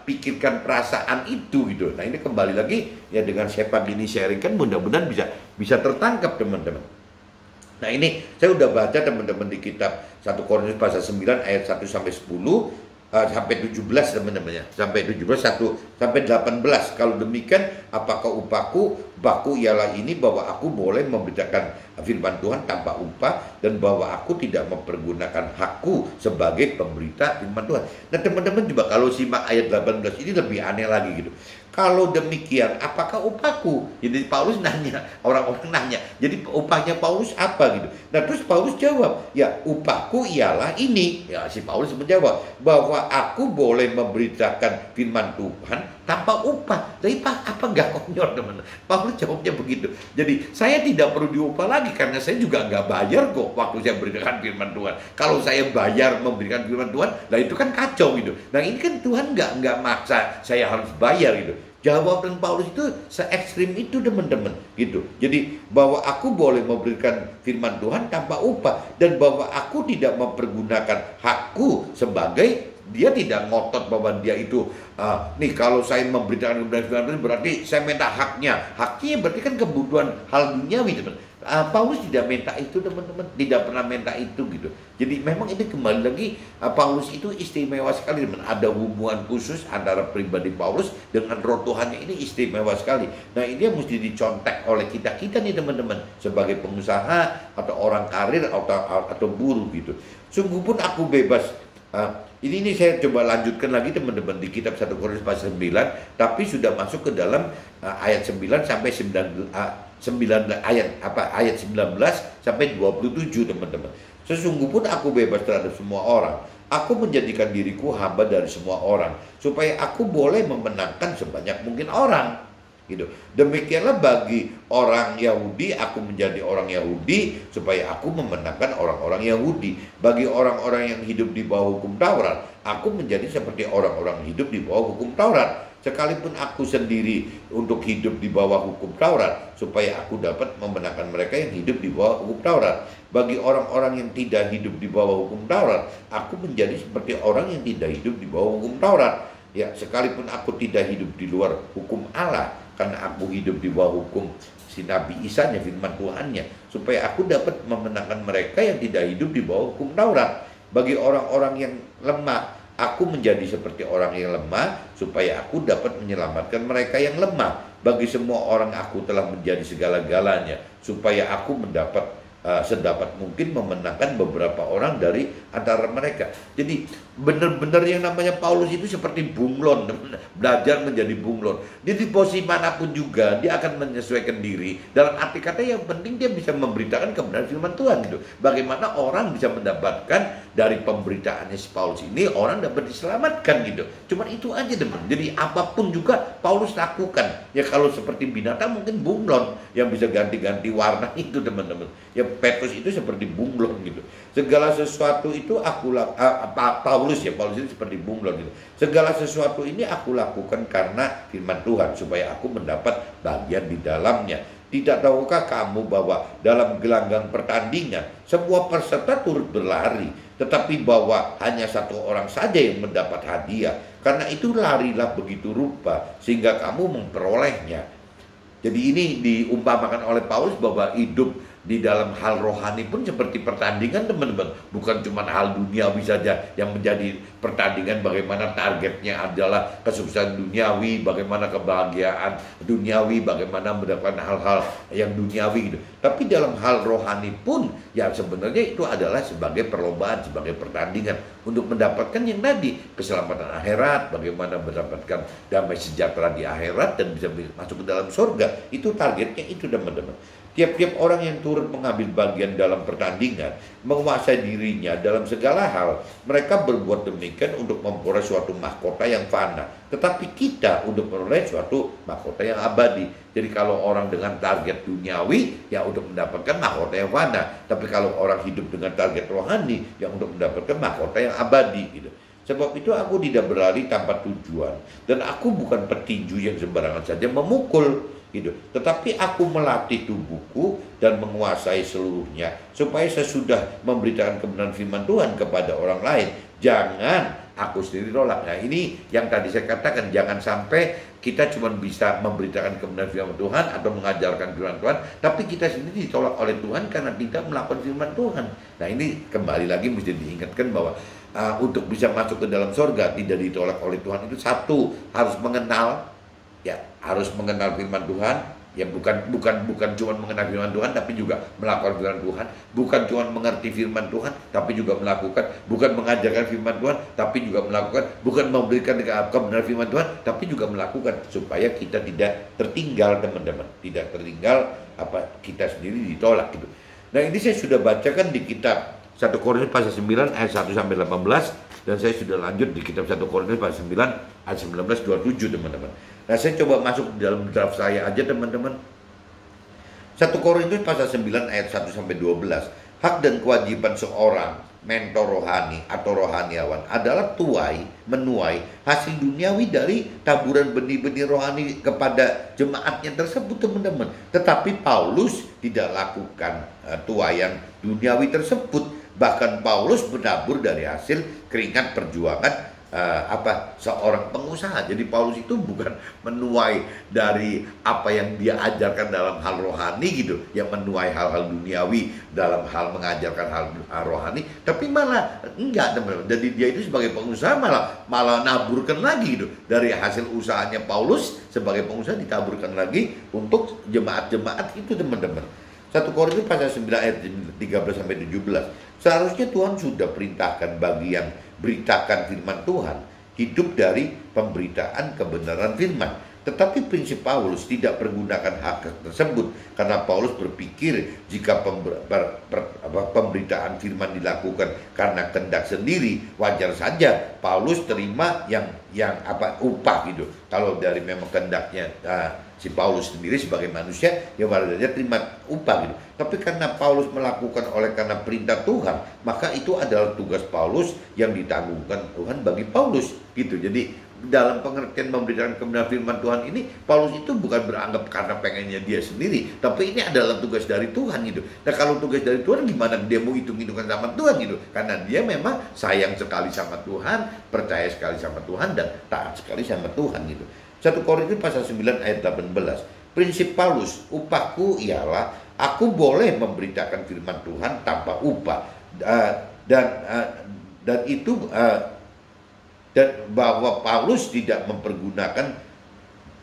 pikirkan perasaan itu gitu. Nah ini kembali lagi ya dengan saya pagi ini sharing kan mudah-mudahan bisa tertangkap teman-teman. Nah ini saya udah baca teman-teman di kitab 1 Korintus pasal 9 ayat 1 sampai 10 sampai 17 teman-teman ya. Sampai 17 1 sampai 18. Kalau demikian apakah upahku? Upahku ialah ini bahwa aku boleh memberitakan firman Tuhan tanpa upah dan bahwa aku tidak mempergunakan hakku sebagai pemberita firman Tuhan. Nah teman-teman juga kalau simak ayat 18 ini lebih aneh lagi gitu. Kalau demikian apakah upahku? Jadi Paulus nanya, orang-orang nanya. Jadi upahnya Paulus apa gitu. Nah terus Paulus jawab, ya upahku ialah ini. Ya si Paulus menjawab bahwa aku boleh memberitakan firman Tuhan tanpa upah. Tapi apa nggak konyol teman-teman? Paulus jawabnya begitu. Jadi saya tidak perlu diupah lagi karena saya juga nggak bayar kok waktu saya berikan firman Tuhan. Kalau saya bayar memberikan firman Tuhan, nah itu kan kacau gitu. Nah ini kan Tuhan nggak maksa saya harus bayar gitu. Jawaban Paulus itu se-ekstrim itu teman-teman gitu. Jadi bahwa aku boleh memberikan firman Tuhan tanpa upah dan bahwa aku tidak mempergunakan hakku sebagai, dia tidak ngotot bahwa dia itu nih kalau saya memberitakan kebenaran firman berarti saya minta haknya. Haknya berarti kan kebutuhan hal duniawi teman. Paulus tidak minta itu teman-teman, tidak pernah minta itu gitu. Jadi memang ini kembali lagi Paulus itu istimewa sekali teman. Ada hubungan khusus antara pribadi Paulus dengan roh Tuhannya, ini istimewa sekali. Nah ini yang mesti dicontek oleh kita nih teman-teman sebagai pengusaha atau orang karir atau buruh gitu. Sungguh pun aku bebas. Ini saya coba lanjutkan lagi teman-teman di kitab 1 Korintus pasal 9, tapi sudah masuk ke dalam ayat 9 sampai 9 ayat 19 sampai 27 teman-teman. Sesungguh pun aku bebas terhadap semua orang. Aku menjadikan diriku hamba dari semua orang supaya aku boleh memenangkan sebanyak mungkin orang. Gitu. Demikianlah bagi orang Yahudi, aku menjadi orang Yahudi supaya aku memenangkan orang-orang Yahudi. Bagi orang-orang yang hidup di bawah hukum Taurat, aku menjadi seperti orang-orang hidup di bawah hukum Taurat. Sekalipun aku sendiri untuk hidup di bawah hukum Taurat, supaya aku dapat memenangkan mereka yang hidup di bawah hukum Taurat. Bagi orang-orang yang tidak hidup di bawah hukum Taurat, aku menjadi seperti orang yang tidak hidup di bawah hukum Taurat. Ya, sekalipun aku tidak hidup di luar hukum Allah, karena aku hidup di bawah hukum si Nabi Isa-nya, firman Tuhannya, supaya aku dapat memenangkan mereka yang tidak hidup di bawah hukum Taurat. Bagi orang-orang yang lemah, aku menjadi seperti orang yang lemah, supaya aku dapat menyelamatkan mereka yang lemah. Bagi semua orang aku telah menjadi segala-galanya, supaya aku mendapat sedapat mungkin memenangkan beberapa orang dari antara mereka. Jadi benar-benar yang namanya Paulus itu seperti bunglon, belajar menjadi bunglon. Dia di posisi manapun juga dia akan menyesuaikan diri. Dalam arti kata yang penting dia bisa memberitakan kebenaran firman Tuhan gitu. Bagaimana orang bisa mendapatkan dari pemberitaannya si Paulus ini, orang dapat diselamatkan gitu. Cuman itu aja teman. Jadi apapun juga Paulus lakukan. Ya kalau seperti binatang mungkin bunglon yang bisa ganti-ganti warna itu teman-teman. Ya Petrus itu seperti bunglon gitu. Segala sesuatu itu Paulus itu seperti bunglon gitu. Segala sesuatu ini aku lakukan karena firman Tuhan, supaya aku mendapat bagian di dalamnya. Tidak tahukah kamu bahwa dalam gelanggang pertandingan semua peserta turut berlari, tetapi bahwa hanya satu orang saja yang mendapat hadiah. Karena itu larilah begitu rupa sehingga kamu memperolehnya. Jadi ini diumpamakan oleh Paulus bahwa hidup di dalam hal rohani pun seperti pertandingan teman-teman. Bukan cuma hal duniawi saja yang menjadi pertandingan, bagaimana targetnya adalah kesuksesan duniawi, bagaimana kebahagiaan duniawi, bagaimana mendapatkan hal-hal yang duniawi gitu. Tapi dalam hal rohani pun ya sebenarnya itu adalah sebagai perlombaan, sebagai pertandingan untuk mendapatkan yang tadi, keselamatan akhirat, bagaimana mendapatkan damai sejahtera di akhirat dan bisa masuk ke dalam surga. Itu targetnya itu teman-teman. Tiap-tiap orang yang turut mengambil bagian dalam pertandingan, menguasai dirinya dalam segala hal, mereka berbuat demikian untuk memperoleh suatu mahkota yang fana. Tetapi kita untuk memperoleh suatu mahkota yang abadi. Jadi kalau orang dengan target duniawi, ya untuk mendapatkan mahkota yang fana. Tapi kalau orang hidup dengan target rohani, ya untuk mendapatkan mahkota yang abadi gitu. Sebab itu aku tidak berlari tanpa tujuan. Dan aku bukan petinju yang sembarangan saja memukul gitu. Tetapi aku melatih tubuhku dan menguasai seluruhnya supaya sesudah memberitakan kebenaran firman Tuhan kepada orang lain, jangan aku sendiri tolak. Nah, ini yang tadi saya katakan, jangan sampai kita cuma bisa memberitakan kebenaran firman Tuhan atau mengajarkan firman Tuhan, tapi kita sendiri ditolak oleh Tuhan karena tidak melakukan firman Tuhan. Nah, ini kembali lagi mesti diingatkan bahwa untuk bisa masuk ke dalam surga tidak ditolak oleh Tuhan itu satu, harus mengenal, ya harus mengenal firman Tuhan, ya bukan cuma mengenal firman Tuhan tapi juga melakukan firman Tuhan, bukan cuma mengerti firman Tuhan tapi juga melakukan, bukan mengajarkan firman Tuhan tapi juga melakukan, bukan memberikan kebenaran firman Tuhan tapi juga melakukan, supaya kita tidak tertinggal teman-teman, tidak tertinggal kita sendiri ditolak gitu. Nah, ini saya sudah bacakan di kitab 1 Korintus pasal 9 ayat 1 sampai 18, dan saya sudah lanjut di kitab 1 Korintus pasal 9 ayat 19-27 teman-teman. Nah, saya coba masuk dalam draft saya aja teman-teman. 1 Korintus pasal 9 ayat 1 sampai 12. Hak dan kewajiban seorang mentor rohani atau rohaniawan adalah menuai hasil duniawi dari taburan benih-benih rohani kepada jemaatnya tersebut teman-teman. Tetapi Paulus tidak lakukan tuaian duniawi tersebut. Bahkan Paulus menabur dari hasil keringat perjuangan seorang pengusaha. Jadi Paulus itu bukan menuai dari apa yang dia ajarkan dalam hal rohani gitu, yang menuai hal-hal duniawi dalam hal mengajarkan hal rohani, tapi malah enggak teman-teman. Jadi dia itu sebagai pengusaha malah naburkan lagi gitu dari hasil usahanya Paulus sebagai pengusaha, ditaburkan lagi untuk jemaat-jemaat itu teman-teman. 1 Korintus pasal 9 ayat 13 sampai 17. Seharusnya Tuhan sudah perintahkan bagi yang beritakan firman Tuhan hidup dari pemberitaan kebenaran firman. Tetapi prinsip Paulus tidak pergunakan hak tersebut karena Paulus berpikir jika pemberitaan firman dilakukan karena kehendak sendiri, wajar saja Paulus terima yang upah gitu. Kalau dari memang kehendaknya si Paulus sendiri sebagai manusia, ya wajar saja terima upah gitu. Tapi karena Paulus melakukan karena perintah Tuhan, maka itu adalah tugas Paulus yang ditanggungkan Tuhan bagi Paulus gitu. Jadi dalam pengertian memberitakan kebenaran firman Tuhan ini, Paulus itu bukan beranggap karena pengennya dia sendiri, tapi ini adalah tugas dari Tuhan gitu. Nah, kalau tugas dari Tuhan, gimana dia mau hitung-hitungan sama Tuhan gitu? Karena dia memang sayang sekali sama Tuhan, percaya sekali sama Tuhan, dan taat sekali sama Tuhan gitu. 1 Korintus pasal 9 ayat 18. Prinsip Paulus, upahku ialah aku boleh memberitakan firman Tuhan tanpa upah, dan itu dan bahwa Paulus tidak mempergunakan,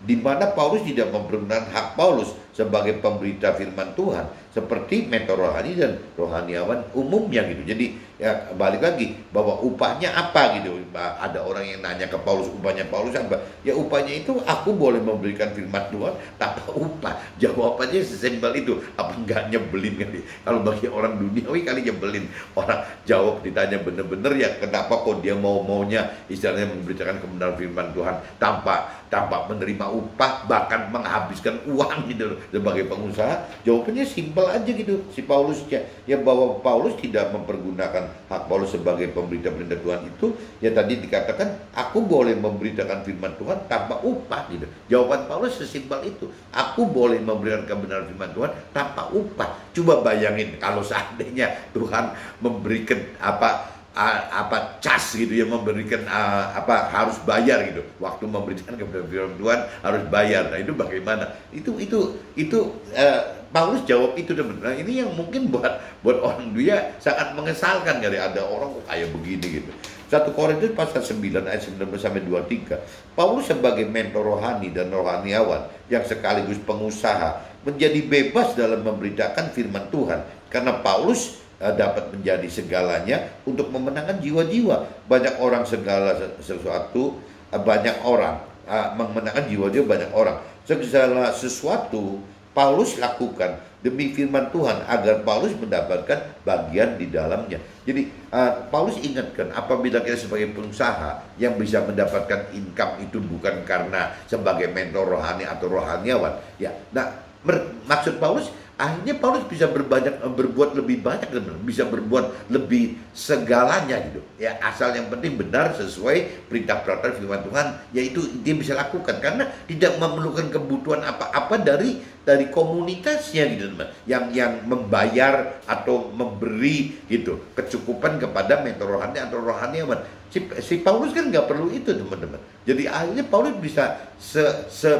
di mana Paulus tidak mempergunakan hak Paulus sebagai pemberita firman Tuhan seperti mentor rohani dan rohaniawan umumnya gitu. Jadi ya balik lagi bahwa upahnya apa gitu. Ada orang yang nanya ke Paulus, upahnya Paulus apa? Ya upahnya itu aku boleh memberikan firman Tuhan tanpa upah. Jawabannya sesimpel itu. Apa enggak nyebelin kali? Kalau bagi orang duniawi kali nyebelin. Orang jawab ditanya bener-bener ya kenapa kok dia maunya istilahnya memberitakan kebenaran firman Tuhan tanpa menerima upah, bahkan menghabiskan uang gitu sebagai pengusaha. Jawabannya simpel aja gitu si Paulus ya bahwa Paulus tidak mempergunakan hak Paulus sebagai pemberita Tuhan itu, ya tadi dikatakan aku boleh memberitakan firman Tuhan tanpa upah gitu. Jawaban Paulus sesimpel itu, aku boleh memberikan kebenaran firman Tuhan tanpa upah. Coba bayangin kalau seandainya Tuhan memberikan cas gitu ya, memberikan harus bayar gitu, waktu memberikan kebenaran firman Tuhan harus bayar. Nah itu bagaimana? Itu Paulus jawab itu teman. Nah ini yang mungkin buat orang dunia sangat mengesalkan kali, ada orang kok kayak begini gitu. 1 Korintus pasal 9 ayat 19 sampai 23. Paulus sebagai mentor rohani dan rohaniawan yang sekaligus pengusaha menjadi bebas dalam memberitakan firman Tuhan karena Paulus dapat menjadi segalanya untuk memenangkan jiwa-jiwa. Banyak orang segala sesuatu, banyak orang memenangkan jiwa-jiwa banyak orang. Segala sesuatu Paulus lakukan demi firman Tuhan agar Paulus mendapatkan bagian di dalamnya. Jadi Paulus ingatkan, apabila kita sebagai pengusaha yang bisa mendapatkan income itu bukan karena sebagai mentor rohani atau rohaniawan, ya. Nah, maksud Paulus, akhirnya Paulus bisa berbuat lebih banyak, bisa berbuat lebih segalanya gitu. Ya, asal yang penting benar sesuai perintah peraturan firman Tuhan, yaitu dia bisa lakukan karena tidak memerlukan kebutuhan apa-apa dari komunitasnya gitu, teman. Yang membayar atau memberi gitu kecukupan kepada mentor rohani atau rohaniawan. Si Paulus kan nggak perlu itu, teman-teman. Jadi akhirnya Paulus bisa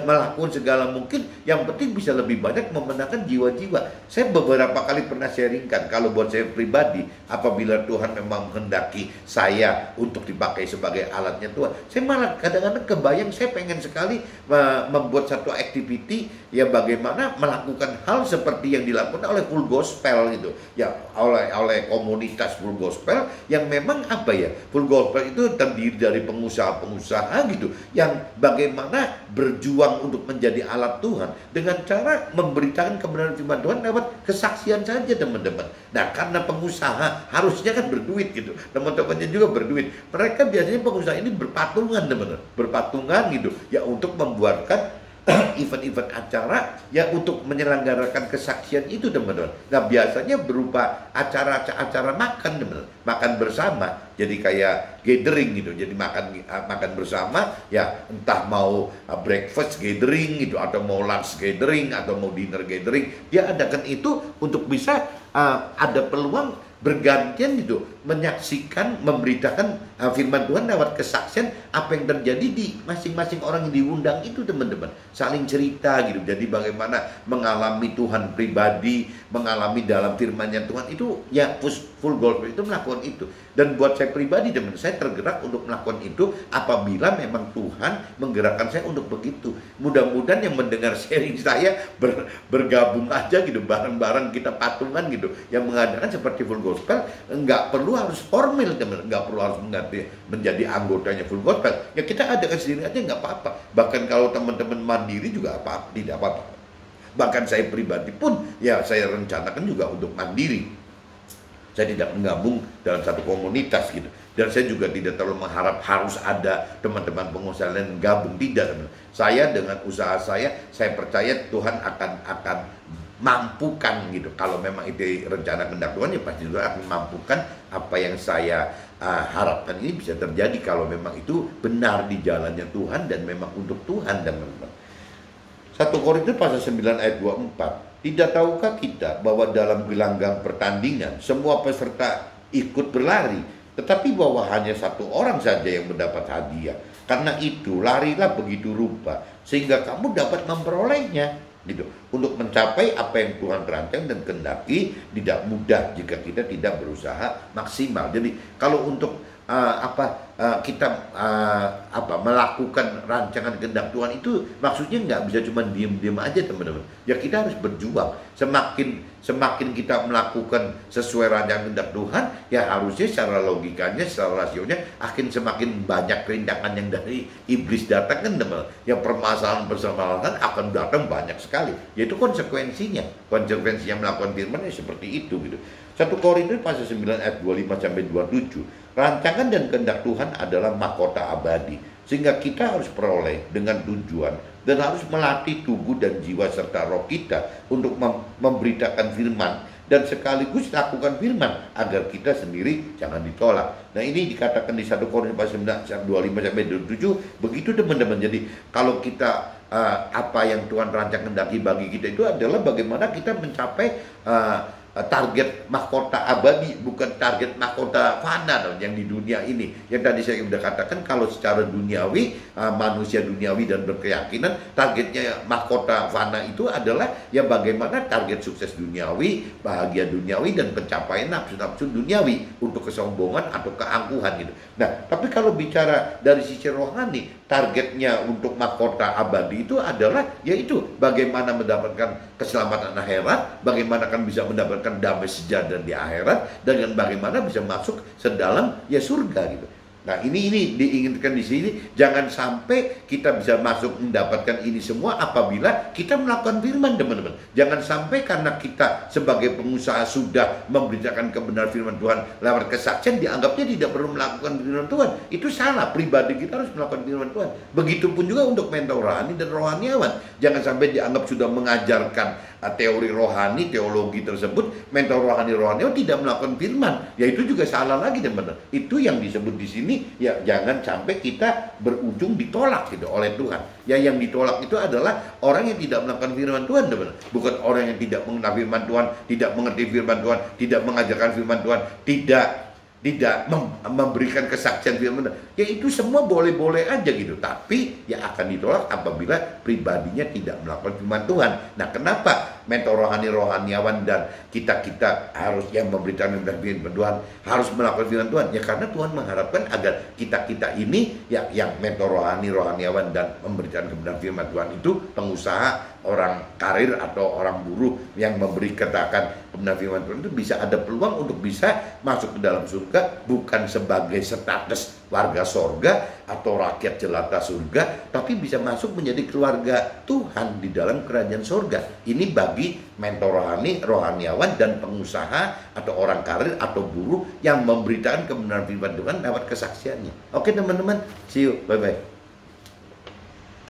melakukan segala mungkin, yang penting bisa lebih banyak memenangkan jiwa-jiwa. Saya beberapa kali pernah sharingkan, kalau buat saya pribadi, apabila Tuhan memang menghendaki saya untuk dipakai sebagai alatnya Tuhan, saya malah kadang-kadang kebayang, saya pengen sekali membuat satu activity ya, bagaimana melakukan hal seperti yang dilakukan oleh Full Gospel gitu ya, oleh komunitas Full Gospel yang memang apa ya, Full Gospel itu terdiri dari pengusaha-pengusaha gitu, yang bagaimana berjuang untuk menjadi alat Tuhan dengan cara memberitakan kebenaran firman Tuhan lewat kesaksian saja, teman-teman. Nah, karena pengusaha harusnya kan berduit gitu, teman-temannya juga berduit. Mereka biasanya pengusaha ini berpatungan, teman-teman, berpatungan gitu ya, untuk membuatkan event-event acara ya, untuk menyelenggarakan kesaksian itu, teman-teman. Nah, biasanya berupa acara-acara makan, teman-teman, makan bersama. Jadi kayak gathering gitu. Jadi makan bersama ya, entah mau breakfast gathering gitu, atau mau lunch gathering, atau mau dinner gathering. Dia adakan itu untuk bisa ada peluang bergantian gitu, menyaksikan, memberitakan firman Tuhan lewat kesaksian apa yang terjadi di masing-masing orang yang diundang itu, teman-teman. Saling cerita gitu. Jadi bagaimana mengalami Tuhan pribadi, mengalami dalam firman-Nya Tuhan itu ya, Full Gospel itu melakukan itu. Dan buat saya pribadi, teman, saya tergerak untuk melakukan itu apabila memang Tuhan menggerakkan saya untuk begitu. Mudah-mudahan yang mendengar sharing saya bergabung aja gitu, bareng-bareng kita patungan gitu, yang mengadakan seperti Full Gospel. Nggak perlu harus formal, teman, nggak perlu harus menjadi anggotanya Full Gospel. Ya, kita adakan sendiri aja nggak apa-apa. Bahkan kalau teman-teman mandiri juga tidak apa-apa. Bahkan saya pribadi pun ya, saya rencanakan juga untuk mandiri. Saya tidak menggabung dalam satu komunitas gitu. Dan saya juga tidak terlalu mengharap harus ada teman-teman pengusaha lain gabung, tidak, teman. Saya dengan usaha saya percaya Tuhan akan mampukan gitu. Kalau memang itu rencana kehendak Tuhan, ya pasti Tuhan akan mampukan apa yang saya harapkan ini bisa terjadi kalau memang itu benar di jalannya Tuhan dan memang untuk Tuhan, teman-teman. 1 Korintus pasal 9 ayat 24. Tidak tahukah kita bahwa dalam gelanggang pertandingan semua peserta ikut berlari, tetapi bahwa hanya satu orang saja yang mendapat hadiah. Karena itu larilah begitu rupa sehingga kamu dapat memperolehnya gitu. Untuk mencapai apa yang Tuhan rancang dan kehendaki tidak mudah jika kita tidak berusaha maksimal. Jadi kalau untuk kita melakukan rancangan kehendak Tuhan itu maksudnya nggak bisa cuma diem-diem aja, teman-teman. Ya, kita harus berjuang. Semakin kita melakukan sesuai rancangan kehendak Tuhan, ya harusnya secara logikanya, secara rasionya akan semakin banyak rintangan yang dari iblis datang, kan, teman. Yang permasalahan akan datang banyak sekali. Yaitu konsekuensinya melakukan firman ya seperti itu gitu. 1 Korintus pasal 9 ayat 25 sampai 27. Rancangan dan kehendak Tuhan adalah mahkota abadi, sehingga kita harus peroleh dengan tujuan dan harus melatih tubuh dan jiwa serta roh kita untuk memberitakan firman dan sekaligus lakukan firman agar kita sendiri jangan ditolak. Nah, ini dikatakan di 1 Korintus pasal 9 25 sampai 27. Begitu, teman-teman. Jadi kalau kita apa yang Tuhan rancang kehendaki bagi kita itu adalah bagaimana kita mencapai target mahkota abadi, bukan target mahkota fana yang di dunia ini. Yang tadi saya sudah katakan, kalau secara duniawi, manusia duniawi dan berkeyakinan, targetnya mahkota fana itu adalah ya bagaimana target sukses duniawi, bahagia duniawi, dan pencapaian nafsu-nafsu duniawi untuk kesombongan atau keangkuhan gitu. Nah, tapi kalau bicara dari sisi rohani, targetnya untuk mahkota abadi itu adalah yaitu bagaimana mendapatkan keselamatan akhirat, bagaimana kan bisa mendapatkan damai sejahtera di akhirat, dan bagaimana bisa masuk ke dalam ya surga gitu. Nah, ini diinginkan di sini, jangan sampai kita bisa masuk mendapatkan ini semua apabila kita melakukan firman, teman-teman. Jangan sampai karena kita sebagai pengusaha sudah memberitakan kebenaran firman Tuhan lewat kesaksian, dianggapnya tidak perlu melakukan firman Tuhan. Itu salah, pribadi kita harus melakukan firman Tuhan. Begitupun juga untuk mentor rohani dan rohaniawan. Jangan sampai dianggap sudah mengajarkan teori rohani, teologi tersebut, mentor rohani rohaniawan tidak melakukan firman. Ya itu juga salah lagi, teman-teman. Itu yang disebut di sini. Ya jangan sampai kita berujung ditolak gitu oleh Tuhan. Ya yang ditolak itu adalah orang yang tidak melakukan firman Tuhan, teman-teman. Bukan orang yang tidak mengenal firman Tuhan, tidak mengerti firman Tuhan, tidak mengajarkan firman Tuhan, tidak memberikan kesaksian firman Tuhan. Ya itu semua boleh-boleh aja gitu. Tapi ya akan ditolak apabila pribadinya tidak melakukan firman Tuhan. Nah, kenapa mentor rohaniawan dan kita harus yang memberitakan firman Tuhan harus melakukan firman Tuhan? Ya karena Tuhan mengharapkan agar kita ini ya yang mentor rohaniawan dan memberitakan kebenaran firman Tuhan itu pengusaha, orang karir atau orang buruh yang memberi katakan kebenaran firman Tuhan itu bisa ada peluang untuk bisa masuk ke dalam surga, bukan sebagai status warga sorga atau rakyat jelata surga, tapi bisa masuk menjadi keluarga Tuhan di dalam kerajaan sorga. Ini bagi mentor rohaniawan dan pengusaha atau orang karir atau buruh yang memberitakan kebenaran firman Tuhan lewat kesaksiannya. Oke teman-teman, see you, bye-bye.